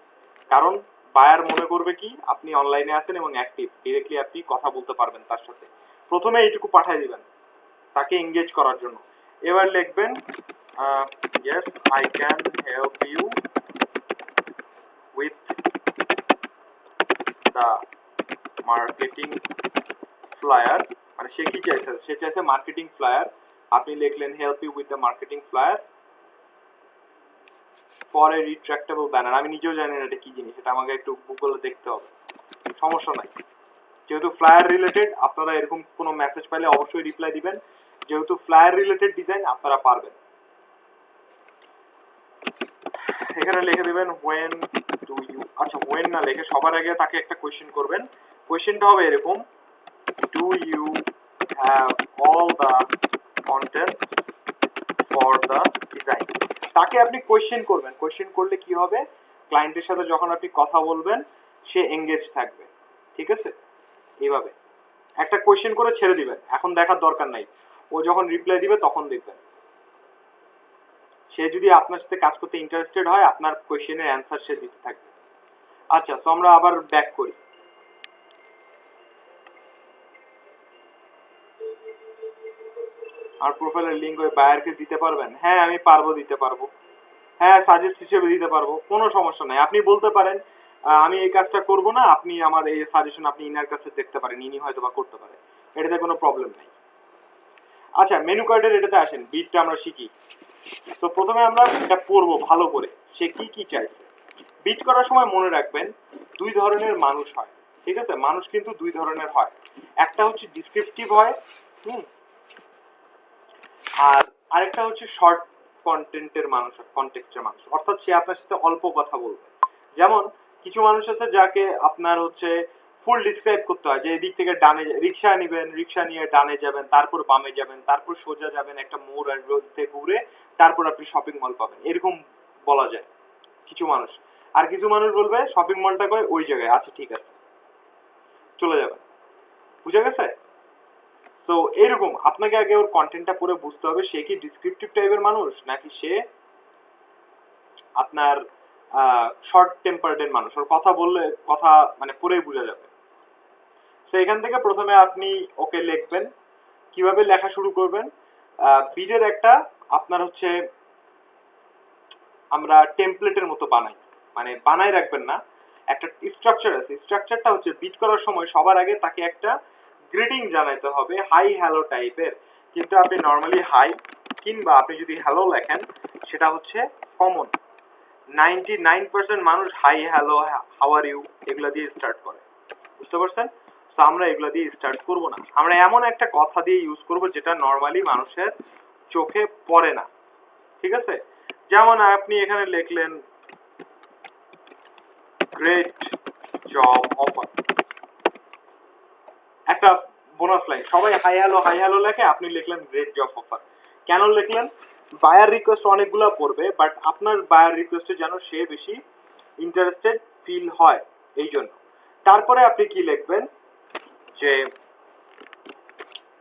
কারণ বায়ার মনে করবে কি আপনি অনলাইনে আছেন এবং অ্যাক্টিভ, ডিরেক্টলি আপনি কথা বলতে পারবেন তার সাথে। প্রথমে এইটুকু পাঠাই দিবেন তাকে এঙ্গেজ করার জন্য। এবার লিখবেন yes I can help you with the marketing flyer. মানে সে কি চাইছে? সে চাইছে মার্কেটিং ফ্লায়ার। আপনি লিখলেন help you with the marketing flyer for a retractable banner. আমি নিজেও জানি না এটা কি জিনিস, এটা আমাকে একটু গুগলে দেখতে হবে, সমস্যা নাই। যেহেতু ফ্লায়ার রিলেটেড, আপনারা এরকম কোনো মেসেজ পাইলে অবশ্যই রিপ্লাই দিবেন, যেহেতু ফ্লায়ার রিলেটেড ডিজাইন আপনারা পারবেন। এখানে লিখে দিবেন হোয়েন ডু ইউ, আচ্ছা হোয়েন না লিখে সবার আগে তাকে একটা কোয়েশ্চেন করবেন। কোয়েশ্চেনটা হবে এরকম, do you have all the contents for the design. তাকে আপনি কোয়েশ্চেন করবেন। কোয়েশ্চেন করলে কি হবে? ক্লায়েন্টের সাথে যখন আপনি কথা বলবেন সে এঙ্গেজ থাকবে, ঠিক আছে? এইভাবে একটা কোয়েশ্চেন করে ছেড়ে দিবেন, এখন দেখার দরকার নাই, ও যখন রিপ্লাই দিবে তখন দেখবেন। সে যদি আপনার সাথে কাজ করতে ইন্টারেস্টেড হয়, আপনার কোয়েশ্চেনের অ্যান্সার সে দিতে থাকবে। আচ্ছা, সো আমরা আবার ব্যাক করি। আর প্রোফাইলের লিংক ওই বায়ারকে দিতে পারবেন? হ্যাঁ আমি পারবো, দিতে পারবো। হ্যাঁ সাজেস্ট হিসেবে দিতে পারবো, কোনো সমস্যা নাই। আপনি বলতে পারেন আমি এই কাজটা করব না, আপনি আমার এই সাজেশন আপনি ইনার কাছে দেখতে পারেন, ইনি হয়তো বা করতে পারে, এটাতে কোনো প্রবলেম নাই। আচ্ছা মেনু কার্ডের এটাতে আসেন, বিটটা আমরা শিখি। তো প্রথমে আমরা এটা পড়বো ভালো করে, সে কি কি চাইছে। বিট করার সময় মনে রাখবেন দুই ধরনের মানুষ হয়, ঠিক আছে? মানুষ কিন্তু দুই ধরনের হয়, একটা হচ্ছে ডিসক্রিপটিভ হয়, আর আরেকটা হচ্ছে শর্ট কন্টেন্টের মানুষ, কনটেক্সটের মানুষ, অর্থাৎ সে আপনার সাথে অল্প কথা বলবে। যেমন কিছু মানুষ আছে যাকে আপনার হচ্ছে ফুল ডিসক্রাইব করতে হয়, যে এদিক থেকে ডানে রিক্সা নেবেন, রিক্সা নিয়ে ডানে যাবেন, তারপর বামে যাবেন, তারপর সোজা যাবেন, একটা মোড় আসবে ওদিকে ঘুরে, তারপর আপনি শপিং মল পাবেন, এরকম বলা যায় কিছু মানুষ। আর কিছু মানুষ বলবে শপিং মলটা কয় ওই জায়গায়, আচ্ছা ঠিক আছে চলে যাবেন। বুঝা গেছে? সো এরকম আপনাকে আগে ওর কন্টেন্টটা পড়ে বুঝতে হবে সে কি ডিসক্রিপটিভ টাইপের মানুষ নাকি সে আপনার শর্ট টেম্পারডের মানুষ। ওর কথা বললে কথা মানে পড়েই বোঝা যাবে। সো এখান থেকে প্রথমে আপনি ওকে লিখবেন। কিভাবে লেখা শুরু করবেন? বিডের একটা আপনার হচ্ছে আমরা টেমপ্লেটের মতো বানাই, মানে বানাই রাখবেন না, একটা স্ট্রাকচার আছে। স্ট্রাকচারটা হচ্ছে বিট করার সময় সবার আগে তাকে একটা গ্রিটিং জানাইতে হবে, হাই হ্যালো টাইপের। কিন্তু আপনি নর্মালি হাই কিংবা আপনি যদি হ্যালো লেখেন সেটা হচ্ছে কমন। 99% মানুষ hi hello how are you এগুলা দিয়ে স্টার্ট করে, বুঝতে পারছেন? তো আমরা এগুলা দিয়ে স্টার্ট করব না, আমরা এমন একটা কথা দিয়ে ইউজ করব যেটা নর্মালি মানুষের চোখে পড়ে না, ঠিক আছে? যেমন আপনি এখানে লিখলেন গ্রেট জব অফার, একটা বোনাস লাইন, সবাই হাই হ্যালো লেখে, আপনি লিখলেন গ্রেট জব অফার। কেন লিখলেন? বায়ার রিকোয়েস্ট অনেকগুলো পড়বে, বাট আপনার বায়ার রিকোয়েস্টে যেন সে বেশি ইন্টারেস্টেড ফিল হয়, এই জন্য। তারপরে আপনি কি লিখবেন যে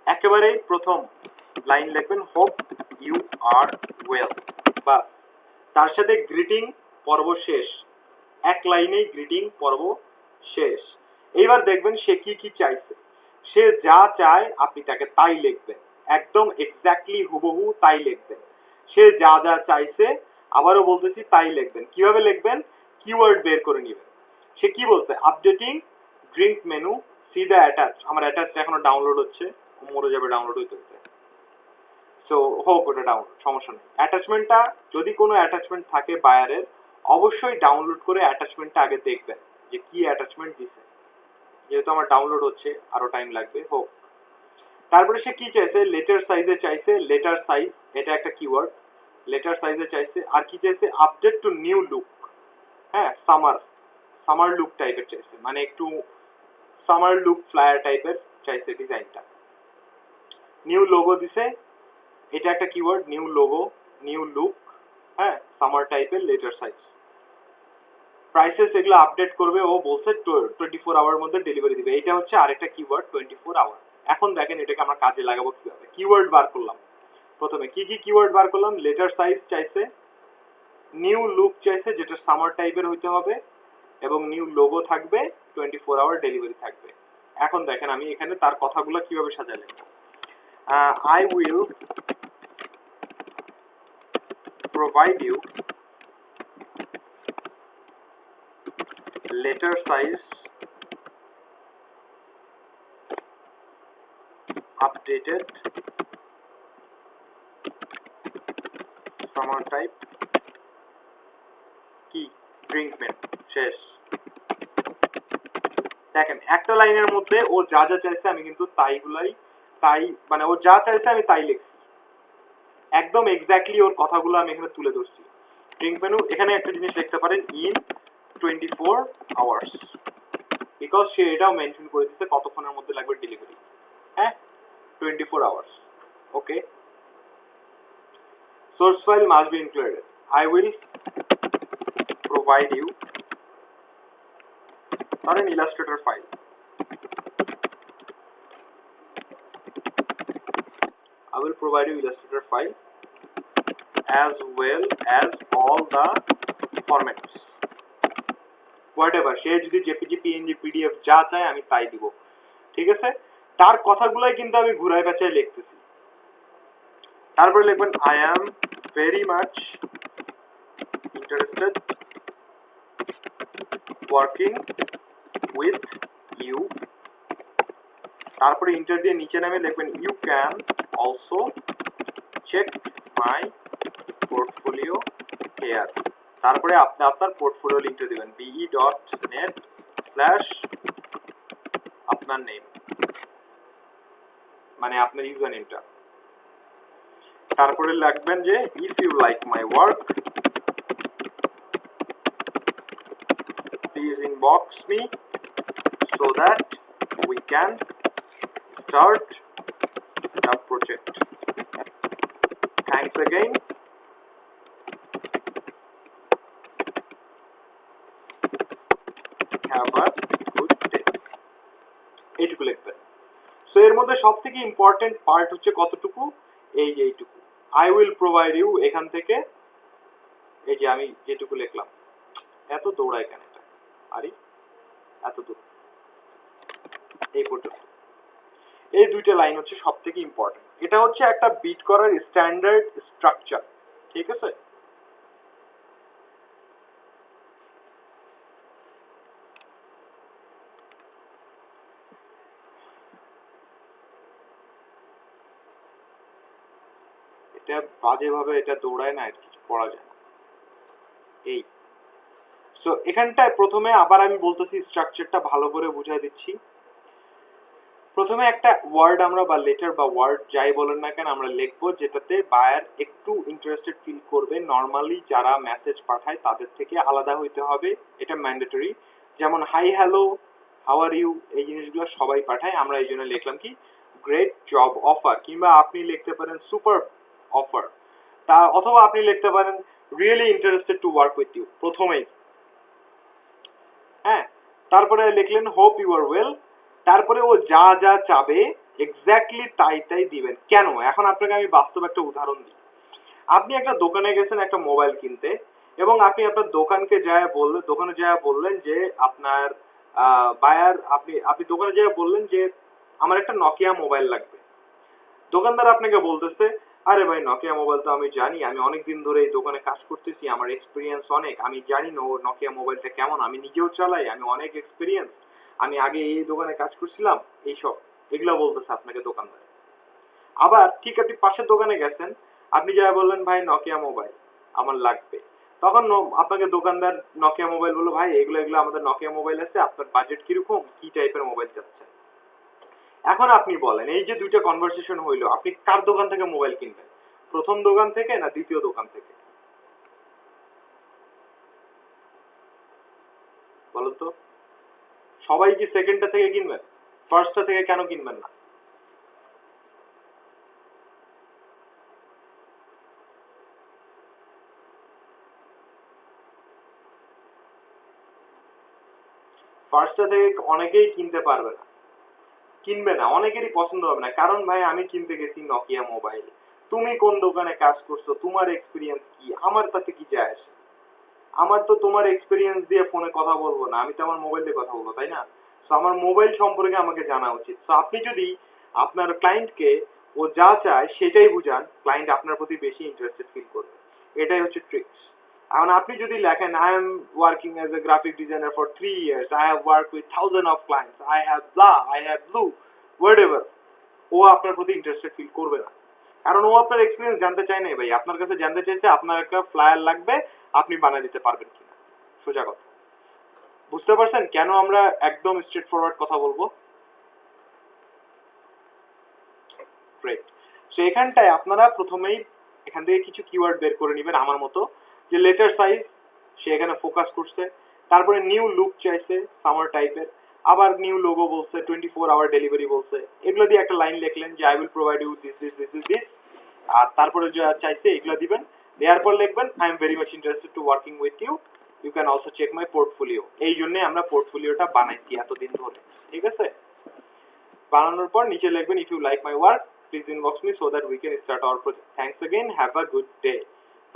একেবারেই প্রথম লাইন লিখবেন হোপ ইউ আর ওয়েল, বাস। তার সাথে গ্রিটিং পর্ব শেষ, এক লাইনেই গ্রিটিং পর্ব শেষ। এইবার দেখবেন সে কি কি চাইছে, সে যা চায় আপনি তাকে তাই লিখবেন, একদম এক্স্যাক্টলি হুবহু তাই লিখবেন। সে যা যা চাইছে, আবারও বলতেছি, তাই লিখবেন। কিভাবে লিখবেন? কিওয়ার্ড বের করে নেবেন। সে কি বলছে? Updating drink menu, see the attach. আমার অ্যাটাচটা এখনো ডাউনলোড হচ্ছে, মরে যাবে ডাউনলোড হইতে হইতে। সো হোক ওটা ডাউনলোড, সমস্যা নেই। অ্যাটাচমেন্টটা যদি কোনো অ্যাটাচমেন্ট থাকে বায়ারের, অবশ্যই ডাউনলোড করে অ্যাটাচমেন্টটা আগে দেখবেন যে কি অ্যাটাচমেন্ট দিছে। যেহেতু আমার ডাউনলোড হচ্ছে, আরো টাইম লাগবে, হোক। তারপরে সে কি চাইছে? লেটার সাইজে চাইছে, লেটার সাইজ এটা একটা কিওয়ার্ড, লেটার সাইজে চাইছে। আর কি চাইছে? আপডেট টু নিউ লুক, হ্যাঁ, সামার লুক টাইপের চাইছে, মানে একটু সামার লুক ফ্লায়ার টাইপের চাইছে ডিজাইনটা। নিউ লোগো দিছে, এটা একটা keyword, new logo, new look, হ্যাঁ, সামার টাইপের, লেটার সাইজ। প্রাইসেস এগুলো আপডেট করবে, ও বলছে 24 আওয়ার মধ্যে ডেলিভারি দিবে, এটা হচ্ছে আরেকটা কিওয়ার্ড, 24 আওয়ার। এখন দেখেন এটাকে আমরা কাজে লাগাবো কিভাবে। কিওয়ার্ড বার করলাম, প্রথমে কি কি কিওয়ার্ড বার করলাম? লেটার সাইজ চাইছে, নিউ লুক চাইছে যেটা সামার টাইপের হইতে হবে, এবং নিউ লোগো থাকবে, 24 আওয়ার ডেলিভারি থাকবে। এখন দেখেন আমি এখানে তার কথাগুলো কিভাবে সাজালে। I will provide you letter size updated summer type কি ড্রিঙ্ক মেন, শেষ। দেখেন একটা লাইনের মধ্যে ও যা যা চাইছে আমি কিন্তু তাই মানে ও যা চাইছে আমি তাই লিখছি, একদম এক্স্যাক্টলি ওর কথাগুলো আমি এখানে তুলে ধরছি। ড্রিঙ্ক মেনু, এখানে একটা জিনিস লিখতে পারেন ইন 24 আওয়ার্স, বিকজ সে এটাও মেনশন করে দিচ্ছে কতক্ষণের মধ্যে লাগবে ডেলিভারি, হ্যাঁ, 24 hours, okay. Source file must be included, I will provide you, ধরেন illustrator file, I will provide you Illustrator file as well as all the formats, whatever সে যদি JPG, PNG, PDF যা চায় আমি তাই দিব, ঠিক আছে? তার কথাগুলাই কিন্তু আমি ঘুরাই পেঁচাই লিখতেছি। তারপরে লিখবেন I am very much interested working with you, তারপরে ইন্টার দিয়ে নিচে নামে লিখবেন you can also check my portfolio here. তারপরে আপনি আপনার পোর্টফোলিও লিঙ্কটা দিবেন be.net/ আপনার নেম, মানে আপনার ইউজার নেমটা। তারপরে লিখবেন যে if you like my work please inbox me so that we can start the project. Thanks again. Have a good day. এইটুকু লিখবেন। সো এর মধ্যে সব থেকে ইম্পর্টেন্ট পার্ট হচ্ছে কতটুকু? এই যে এইটুকু, I will provide you, এখান থেকে এই যে আমি যেটুকু লিখলাম, এত দৌড়ায় কেন এটা, আরে এত দূর, এই পর্যন্ত, এই দুইটা লাইন হচ্ছে সব থেকে ইম্পর্টেন্ট। এটা হচ্ছে একটা বিট করার স্ট্যান্ডার্ড স্ট্রাকচার, ঠিক আছে? এটা বাজেভাবে এটা দৌড়ায় না, আর কিছু পড়া যায় না। এই সো এখানটায় প্রথমে আবার আমি বলতেছি, স্ট্রাকচারটা ভালো করে বুঝাই দিচ্ছি। প্রথমে একটা ওয়ার্ড আমরা বা লেটার বা ওয়ার্ড যাই বলেন না কেন আমরা লিখবো যেটাতে বায়ার একটু ইন্টারেস্টেড ফিল করবে। নর্মালি যারা মেসেজ পাঠায় তাদের থেকে আলাদা হইতে হবে, এটা ম্যান্ডেটরি। যেমন hi hello how are you এই জিনিসগুলো সবাই পাঠায়, আমরা এই জন্য লিখলাম কি গ্রেট জব অফার, কিংবা আপনি লিখতে পারেন সুপার অফার, তা অথবা আপনি লিখতে পারেন really interested to work with you প্রথমেই। হ্যাঁ, তারপরে লিখলেন হোপ ইউ আর ওয়েল, তারপরে ও যা যা চাবে এক্স্যাক্টলি তাই তাই দিবেন। কেন? এখন আপনাকে আমি বাস্তব একটা উদাহরণ দিই। আপনি একটা দোকানে গেছেন একটা মোবাইল কিনতে, এবং আপনি আপনার দোকানে যায় বললেন যে আপনার বায়ার, আপনি দোকানে যায় বললেন যে আমার একটা নকিয়া মোবাইল লাগবে। দোকানদার আপনাকে বলতেছে আরে ভাই নকিয়া মোবাইল তো আমি জানি, আমি অনেক দিন ধরে এই দোকানে কাজ করতেছি, আমার এক্সপিরিয়েন্স অনেক, আমি জানি নকিয়া মোবাইলটা কেমন, আমি নিজেও চালাই, আমি অনেক এক্সপিরিয়েন্স, আমি আগে এই দোকানে কাজ করছিলাম, এইসব এগুলা বলতেছে আপনাকে দোকানদার। আবার ঠিক আপনি পাশের দোকানে গেছেন, আপনি যা বললেন ভাই নকিয়া মোবাইল আমার লাগবে, তখন আপনাকে দোকানদার নকিয়া মোবাইল বললো ভাই এগুলো এগুলো আমাদের নকিয়া মোবাইল আছে, আপনার বাজেট কিরকম, কি টাইপের মোবাইল চাচ্ছেন। এখন আপনি বলেন এই যে দুইটা কনভারসেশন হইলো, আপনি কার দোকান থেকে মোবাইল কিনবেন? প্রথম দোকান থেকে না দ্বিতীয় দোকান থেকে? বলুন তো। সবাই কি সেকেন্ডটা থেকে কিনবেন? ফার্স্টটা থেকে কেন কিনবেন না? ফার্স্টটা থেকে অনেকেই কিনতে পারবে না, কিনবে না, অনেকেরই পছন্দ হবে না, কারণ ভাই আমি কিনতে গেছি নকিয়া মোবাইল, তুমি কোন দোকানে কাজ করছো, তোমার এক্সপিরিয়েন্স কি, আমার তাতে কি যায় আসে? আমার তো তোমার এক্সপিরিয়েন্স দিয়ে ফোনে কথা বলবো না, আমি তো আমার মোবাইল দিয়ে কথা বলবো, তাই না? তো আমার মোবাইল সম্পর্কে আমাকে জানা উচিত। তো আপনি যদি আপনার ক্লায়েন্টকে ও যা চায় সেটাই বুঝান, ক্লায়েন্ট আপনার প্রতি বেশি ইন্টারেস্টেড ফিল করবে। এটাই হচ্ছে ট্রিক্স। এখন আপনি যদি লেখেন I am working as a graphic designer for 3 years, I have work with thousand of clients, I have blah, I have blue, whatever, ও আপনার প্রতি ইন্টারেস্টেড ফিল করবে না, কারণ ও আপনার এক্সপিরিয়েন্স জানতে চায় না ভাই, আপনার কাছে জানতে চাইছে আপনার একটা ফ্লায়ার লাগবে, আপনি বানিয়ে দিতে পারবেন কিনা। সোজা কথা। বুঝতে পারছেন কেন আমরা একদম স্ট্রেট ফরওয়ার্ড কথা বলবো? গ্রেট। সো এখানটায় আপনারা প্রথমেই এখান থেকে কিছু কিওয়ার্ড বের করে নেবেন আমার মতো, যে লেটার সাইজ সে এখানে ফোকাস করছে, তারপরে নিউ লুক চাইছে সামার টাইপের, আবার নিউ লোগো বলছে, 24 আওয়ার ডেলিভারি বলছে, এগুলো দিয়ে একটা লাইন লিখলেন যে I will provide you this this this this this, আর তারপরে যা চাইছে এগুলো দিবেন। দেওয়ার পর লিখবেন I am very much interested to working with you, you can also check my portfolio. এই জন্য আমরা পোর্টফোলিওটা বানাইছি এতদিন ধরে, ঠিক আছে? বানানোর পর নিচে লিখবেন if you like my work please inbox me so that we can start our project, thanks again, have a good day.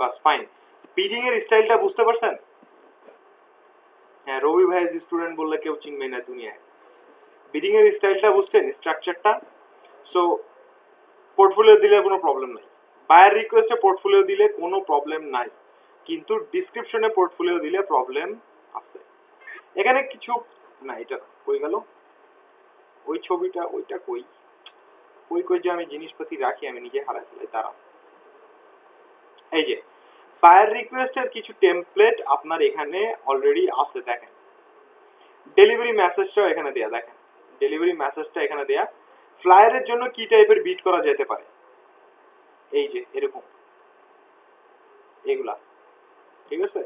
বাস, ফাইন। বিডিং এর স্টাইলটা বুঝতে পারছেন? হ্যাঁ, রবি ভাই স্টুডেন্ট বললে কেউ চিনবে না দুনিয়ায়। বিডিং এর স্টাইলটা বুঝছেন, স্ট্রাকচারটা? সো পোর্টফোলিও দিলে কোনো প্রবলেম নাই, বায়ার রিকোয়েস্টে পোর্টফোলিও দিলে কোনো প্রবলেম নাই, কিন্তু ডিসক্রিপশনে পোর্টফোলিও দিলে প্রবলেম আছে। এখানে কিছু না, এটা কই গেল ওই ছবিটা, ওইটা কই কই কই যে আমি জিনিসপাতি রাখি আমি নিজে হারাই ফেলাই, দাঁড়া। এই যে বায়ার রিকোয়েস্টের কিছু টেমপ্লেট আপনার এখানে অলরেডি আছে, দেখেন। ডেলিভারি মেসেজটাও এখানে দেয়া, দেখেন ডেলিভারি মেসেজটা এখানে দেয়া। ফ্লায়ারের জন্য কি টাইপের বিট করা যেতে পারে, এই যে এরকম এগুলা, ঠিক আছে?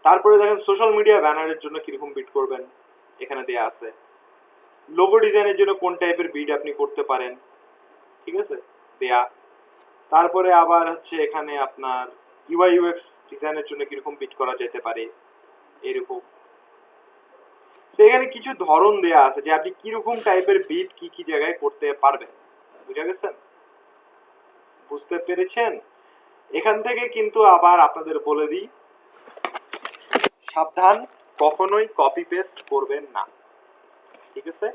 তারপরে দেখেন সোশ্যাল মিডিয়া ব্যানারের জন্য কিরকম বিট করবেন, এখানে দেয়া আছে। লোগো ডিজাইনের জন্য কোন টাইপের বিট আপনি করতে পারেন, ঠিক আছে, দেয়া। তারপরে আবার হচ্ছে এখানে আপনার ইউআই ইউএক্স ডিজাইনের জন্য কিরকম বিট করা যেতে পারে, এরকম। তো এখানে কিছু ধরন দেয়া আছে যে আপনি কিরকম টাইপের বিট কি কি জায়গায় করতে পারবেন, বুঝা গেছেন? বুঝতে পেরেছেন? এখান থেকে কিন্তু আবার আপনাদের বলে দিই, সাবধান, কখনোই কপি পেস্ট করবেন না, ঠিক আছে?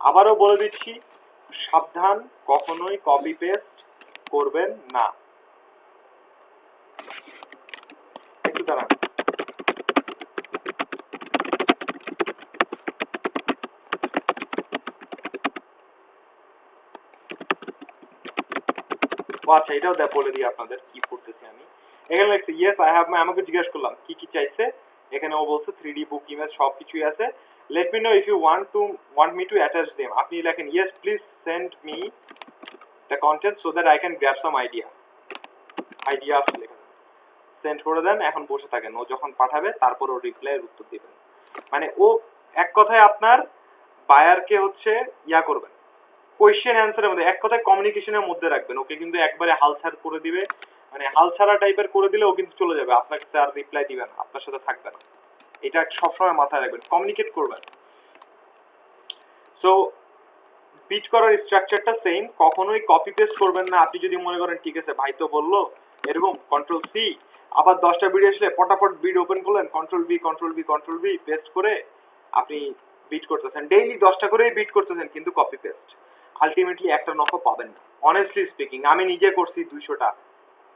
আবারও বলে দিচ্ছি, সাবধান, কখনোই কপি পেস্ট করবেন না। একটু দাঁড়ান। আচ্ছা, এটাও বলে দিই আপনাদের কি করতেছি আমি। এখানে লিখছি ইয়েস আই হ্যাভ মাই, আমাকে জিজ্ঞেস করলাম কি কি চাইছে, এখানে ও বলছে 3D বুক ইমেজ সবকিছুই আছে, let me know if you want me to attach them. আপনি লেখেন yes please send me the content so that I can grab some ideas লেখেন, সেন্ড করে দেন, এখন বসে থাকেন, ও যখন পাঠাবে তারপর ও রিপ্লাইয়ের উত্তর দিবেন। মানে ও এক কথায় আপনার বায়ারকে হচ্ছে ইয়া করবেন, কোয়েশ্চেন অ্যান্সারের মধ্যে, এক কথায় কমিউনিকেশনের মধ্যে রাখবেন। ওকে কিন্তু একবারে হালছাড় করে দিবে, মানে হালছাড়া টাইপের করে দিলে ও কিন্তু চলে যাবে, আপনার কাছে আর রিপ্লাই দিবে না, আপনার সাথে থাকবে না। এটা সবসময় মাথায় রাখবেন, কমিউনিকেট করবেন। সো বিট করার স্ট্রাকচারটা সেম, কখনোই কপি পেস্ট করবেন না। আপনি যদি মনে করেন ঠিক আছে ভাই তো বললো এরকম, কন্ট্রোল সি, আবার 10টা ভিডিও আসলে পটাপট বিট ওপেন করলেন, কন্ট্রোল ভি পেস্ট করে আপনি বিট করতেছেন, ডেইলি 10টা করেই বিট করতেছেন, কিন্তু কপি পেস্ট, আলটিমেটলি একটা নকও পাবেন না। অনেস্টলি স্পিকিং, আমি নিজে করছি 200টা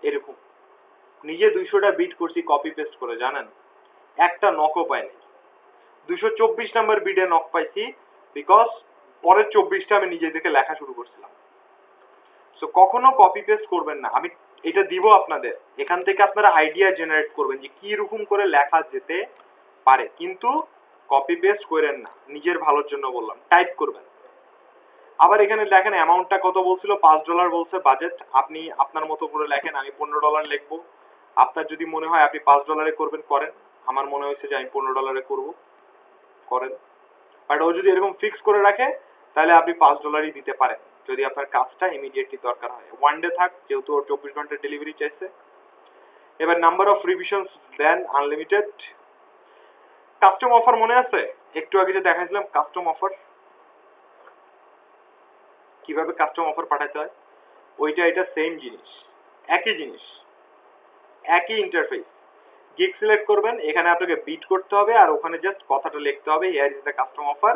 এরকম, নিজে 200টা বিট করছি কপি পেস্ট করে, জানেন একটা নকও পাইনি। 224 নাম্বার বিটে নক পাইছি, বিকজ পরের 24টা আমি নিজে থেকে লেখা শুরু করছিলাম। সো কখনো কপি পেস্ট করবেন না, আমি এটা দিব আপনাদের, এখান থেকে আপনারা আইডিয়া জেনারেট করবেন যে কি রকম করে লেখা যেতে পারে, কিন্তু কপি পেস্ট করেন না, নিজের ভালোর জন্য বললাম, টাইপ করবেন। আবার এখানে লেখেন অ্যামাউন্টটা কত বলছিল, $5 বলছে বাজেট, আপনি আপনার মতো করে লেখেন, আমি $15 লিখবো। আপনার যদি মনে হয় আপনি $5 করবেন করেন, আমার মনে হয়েছে যে আমি $15 করব, করেন। বাট ও যদি এরকম ফিক্স করে রাখে তাহলে আপনি $5 দিতে পারেন, যদি আপনার কাজটা ইমিডিয়েটলি দরকার হয়। ওয়ান ডে থাক, যেহেতু ওর 24 ঘন্টা ডেলিভারি চাইছে। এবার number of revisions then unlimited. Custom offer মনে আছে, একটু আগে যে দেখাইছিলাম কাস্টম অফার, কিভাবে কাস্টম অফার পাঠাতে হয়, ওইটা এটা সেম জিনিস, একই জিনিস, একই ইন্টারফেস। গিগ সিলেক্ট করবেন, এখানে আপনাকে বিট করতে হবে, আর ওখানে জাস্ট কথাটা লিখতে হবে, here is the custom offer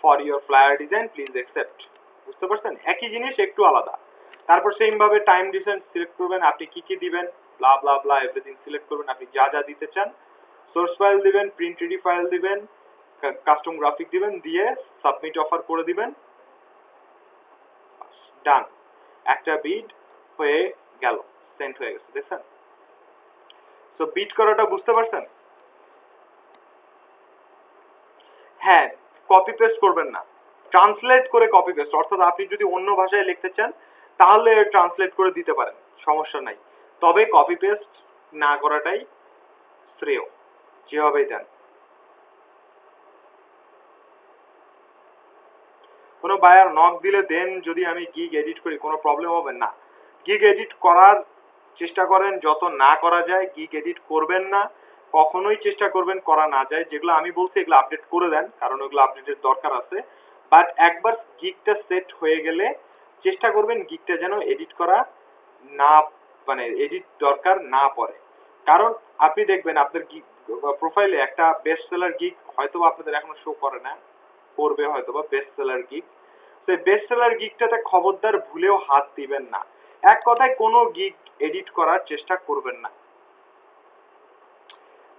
for your flyer design, please accept. বুঝতে পারছেন, একই জিনিস একটু আলাদা। তারপর সেম ভাবে টাইম ডিসেন্ট সিলেক্ট করবেন, আপনি কি কি দিবেন, ব্লা ব্লা ব্লা এভরিথিং সিলেক্ট করবেন, আপনি যা যা দিতে চান, সোর্স ফাইল দিবেন, প্রিন্ট রেডি ফাইল দিবেন, কাস্টম গ্রাফিক দিবেন, দিয়ে সাবমিট অফার করে দিবেন, ডান, একটা বিড হয়ে গেল, সেন্ড হয়ে গেছে, দেখছেন। সো বিট করাটা বুঝতে পারছেন। হ্যাঁ, কপি পেস্ট করবেন না, ট্রান্সলেট করে কপি পেস্ট, অর্থাৎ আপনি যদি অন্য ভাষায় লিখতে চান তাহলে ট্রান্সলেট করে দিতে পারেন, সমস্যা নাই, তবে কপি পেস্ট না করাটাই শ্রেয়, যেভাবেই দেন। কোনো বায়ার নক দিলে দেন যদি আমি গিগ এডিট করি কোনো প্রবলেম হবে না। গিগ এডিট করার চেষ্টা করেন যত না করা যায়, গিগ এডিট করবেন না, কখনোই চেষ্টা করবেন করা না যায়। যেগুলো আমি বলছি এগুলো আপডেট করে দেন, কারণ ওগুলো আপডেটের দরকার আছে। বাট একবার গিগটা সেট হয়ে গেলে চেষ্টা করবেন গিগটা যেন এডিট করা না, মানে এডিট দরকার না পড়ে। কারণ আপনি দেখবেন আপনার গিগ প্রোফাইলে একটা বেস্ট সেলার গিগ হয়তো আপনাদের এখনো শো করে না, করবে হয়তো বা বেস্ট সেলার গিগ। সেই বেস্ট সেলার গিগটাতে খবরদার ভুলেও হাত দিবেন না, এক কথায় কোনো গিগ এডিট করার চেষ্টা করবেন না।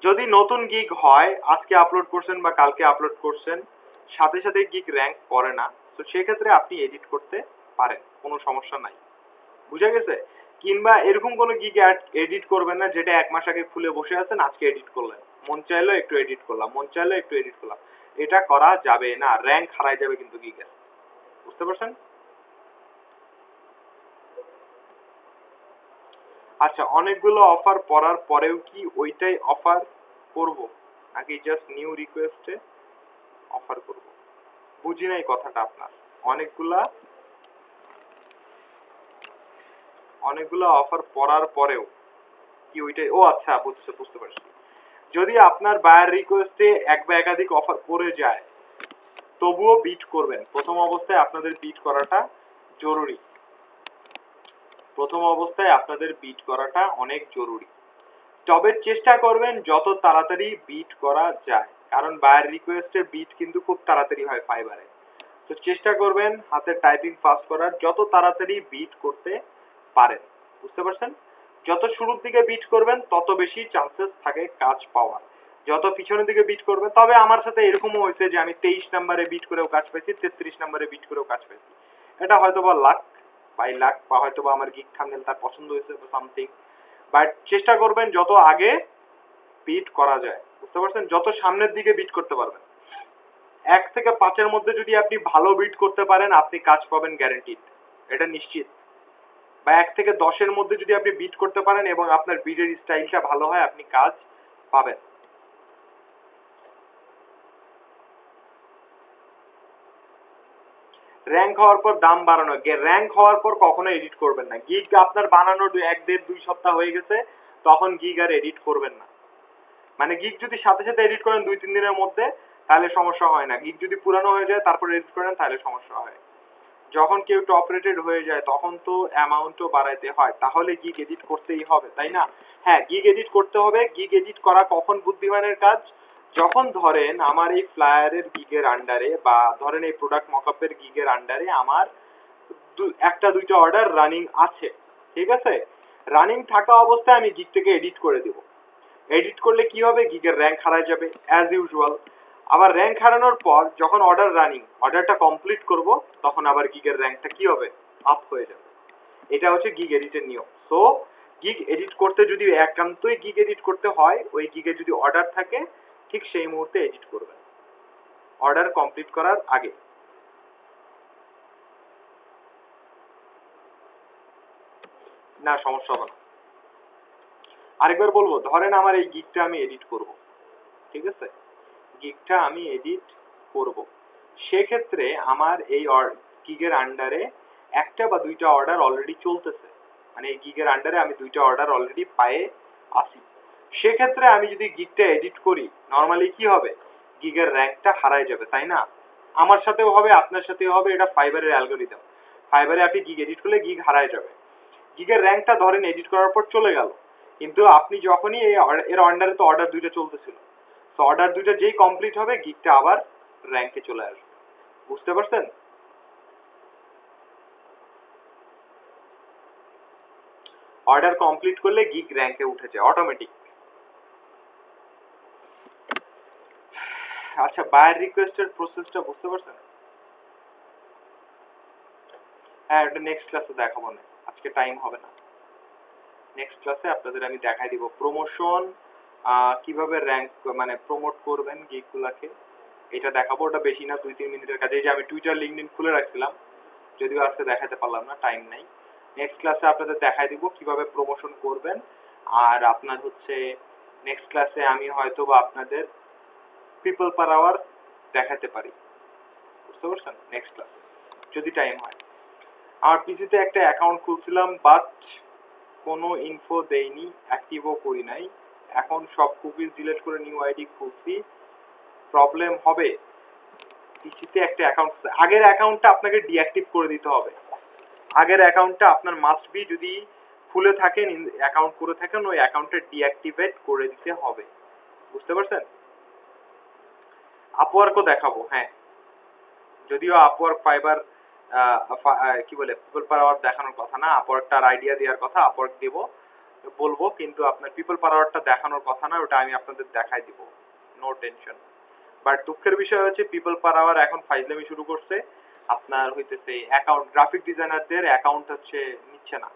যদি নতুন গিগ হয়, আজকে আপলোড করছেন বা কালকে আপলোড করছেন, সাথে সাথে গিগ র্যাঙ্ক করে না, তো সেক্ষেত্রে আপনি এডিট করতে পারেন, কোনো সমস্যা নাই, বুঝা গেছে। কিংবা এরকম কোনো গিগ এডিট করবেন না যেটা 1 মাস আগে খুলে বসে আছেন, আজকে এডিট করলেন, মন চাইলো একটু এডিট করলাম, মন চাইলো একটু এডিট করলাম, এটা করা যাবে না, র্যাঙ্ক হারাই যাবে কিন্তু গিগের, বুঝতে পারছেন। আচ্ছা, অনেকগুলো অফার পড়ার পরেও কি ওইটাই অফার করব, নাকি জাস্ট নিউ রিকোয়েস্টে অফার করব? বুঝি নাই কথাটা আপনার। অনেকগুলো অফার পড়ার পরেও কি ওইটাই, ও আচ্ছা বুঝতে পারছি। যদি আপনার বায়ার রিকোয়েস্টে এক বা একাধিক অফার পড়ে যায় তবুও বিট করবেন, প্রথম অবস্থায় আপনাদের বিট করাটা জরুরি, প্রথম অবস্থায় আপনাদের বিট করাটা অনেক জরুরি। তবে চেষ্টা করবেন যত তাড়াতাড়ি বিট করা যায়, কারণ বায়ার রিকোয়েস্টের বিট কিন্তু খুব তাড়াতাড়ি হয় ফাইবারে। তো চেষ্টা করবেন হাতের টাইপিং ফাস্ট করার, যত তাড়াতাড়ি বিট করতে পারেন, বুঝতে পারছেন। যত শুরুর দিকে বিট করবেন তত বেশি চান্সেস থাকে কাজ পাওয়ার, যত পিছনের দিকে বিট করবেন। তবে আমার সাথে এরকমও হয়েছে যে আমি 23 নম্বরে বিট করেও কাজ পাইছি, 33 নম্বরে বিট করেও কাজ পাইছি, এটা হয়তো বা লাক বাই লাক, বা হয়তো বা আমার গিগ থাম্বনেল তার পছন্দ হয়েছে বা সামথিং। বাট চেষ্টা করবেন যত আগে বিট করা যায়, বুঝতে পারছেন, যত সামনের দিকে বিট করতে পারবেন। 1 থেকে 5 এর মধ্যে যদি আপনি ভালো বিট করতে পারেন আপনি কাজ পাবেন গ্যারান্টিড, এটা নিশ্চিত। বা 1 থেকে 10 এর মধ্যে যদি আপনি বিট করতে পারেন এবং আপনার বিটের স্টাইলটা ভালো হয় আপনি কাজ পাবেন। র্যাঙ্ক হওয়ার পর দাম বাড়ানো, র্যাঙ্ক হওয়ার পর কখনো এডিট করবেন না। গিগ আপনার বানানোর 1-1.5-2 সপ্তাহ হয়ে গেছে তখন গিগ আর এডিট করবেন না। মানে গিগ যদি সাথে সাথে এডিট করেন 2-3 দিনের মধ্যে তাহলে সমস্যা হয় না। গিগ যদি পুরানো হয়ে যায় তারপর এডিট করেন তাহলে সমস্যা হয়। যখন কেউ টপ রেটেড হয়ে যায় তখন তো অ্যামাউন্টও বাড়াইতে হয়, তাহলে গিগ এডিট করতেই হবে, তাই না? হ্যাঁ, গিগ এডিট করতে হবে। গিগ এডিট করা কখন বুদ্ধিমানের কাজ? যখন ধরেন আমার এই ফ্লায়ারের গিগের আন্ডারে বা ধরেন এই প্রোডাক্ট মকআপের গিগের আন্ডারে আমার একটা দুইটা অর্ডার রানিং আছে, ঠিক আছে? রানিং থাকা অবস্থায় আমি গিগটাকে এডিট করে দেব। এডিট করলে কি হবে? গিগের র্যাঙ্ক হারায় যাবে অ্যাজ ইউজুয়াল। আবার র্যাঙ্ক হারানোর পর যখন অর্ডার রানিং, অর্ডারটা কমপ্লিট করব তখন আবার গিগের র্যাঙ্কটা কি হবে? আপ হয়ে যাবে। এটা হচ্ছে গিগ এডিটের নিয়ম। সো গিগ এডিট করতে যদি একান্তই গিগ এডিট করতে হয়, ওই গিগে যদি অর্ডার থাকে ঠিক সেই মুহূর্তে এডিট করবেন, অর্ডার কমপ্লিট করার আগে। না, সমস্যা হবে না। আরেকবার বলবো, ধরেন আমার এই গিগটা আমি এডিট করব, ঠিক আছে? গিগটা আমি এডিট করব, সেক্ষেত্রে আমার এই গিগের আন্ডারে একটা বা দুইটা অর্ডার অলরেডি চলতেছে, মানে এই গিগের আন্ডারে আমি দুইটা অর্ডার অলরেডি পায়ে আসি। সেক্ষেত্রে আমি যদি গিগটা এডিট করি নর্মালি কি হবে? গিগের র্যাঙ্কটা হারায় যাবে, তাই না? আমার সাথেও হবে, আপনার সাথেও হবে, এটা ফাইবারের অ্যালগোরিদম। ফাইবারে আপনি গিগ এডিট করলে গিগ হারায় যাবে। গিগের র্যাঙ্কটা ধরেন এডিট করার পর চলে গেল, কিন্তু আপনি যখনই এর আন্ডারে তো অর্ডার দুইটা চলতেছিল, সো অর্ডার দুইটা যেই কমপ্লিট হবে গিগটা আবার র্যাঙ্কে চলে আসবে। বুঝতে পারছেন? অর্ডার কমপ্লিট করলে গিগ র্যাঙ্কে উঠে যায় অটোমেটিক। আচ্ছা, বায়ার রিকোয়েস্টের প্রসেসটা বুঝতে পারছেন? হ্যাঁ, এটা নেক্সট ক্লাসে দেখাবো না, আজকে টাইম হবে না। নেক্সট ক্লাসে আপনাদের আমি দেখাই দিব প্রমোশন কিভাবে র্যাঙ্ক মানে প্রমোট করবেন গিগগুলাকে, এটা দেখাবো। ওটা বেশি না, 2-3 মিনিটের কাজ। এই যে আমি টুইটার লিংকডইন খুলে রাখছিলাম, যদিও আজকে দেখাতে পারলাম না, টাইম নাই। নেক্সট ক্লাসে আপনাদের দেখাই দিব কিভাবে প্রমোশন করবেন। আর আপনার হচ্ছে নেক্সট ক্লাসে আমি হয়তো বা আপনাদের পিপল পার আওয়ার দেখাতে পারি, বুঝতে পারছেন? নেক্সট ক্লাসে যদি টাইম হয়। আমার পিসিতে একটা অ্যাকাউন্ট খুলছিলাম বাট কোনো ইনফো দেইনি, অ্যাক্টিভও করি নাই। এখন সব কুকিজ ডিলিট করে নিউ আইডি খুলছি, প্রবলেম হবে? পিসিতে একটা অ্যাকাউন্ট, আগের অ্যাকাউন্টটা আপনাকে ডিঅ্যাক্টিভ করে দিতে হবে। আগের অ্যাকাউন্টটা আপনার মাস্ট বি, যদি খুলে থাকেন অ্যাকাউন্ট করে থাকেন, ওই অ্যাকাউন্টটা ডিঅ্যাক্টিভেট করে দিতে হবে। বুঝতে পারছেন? আপওয়ার্কও দেখাবো, হ্যাঁ, যদিও আপওয়ার্ক ফাইবার কি বলে পিপল পার আওয়ার দেখানোর কথা না, আপওয়ার্কটার আইডিয়া দেওয়ার কথা, আপওয়ার্ক দেব বলবো, কিন্তু আপনার পিপল পার আওয়ারটা দেখানোর কথা না, ওটা আমি আপনাদের দেখাই দিব, নো টেনশন। বাট দুঃখের বিষয় হচ্ছে পিপল পার আওয়ার এখন ফাইজলামি শুরু করছে, আপনার হইতেছে অ্যাকাউন্ট গ্রাফিক ডিজাইনারদের অ্যাকাউন্ট হচ্ছে নিচ্ছে না।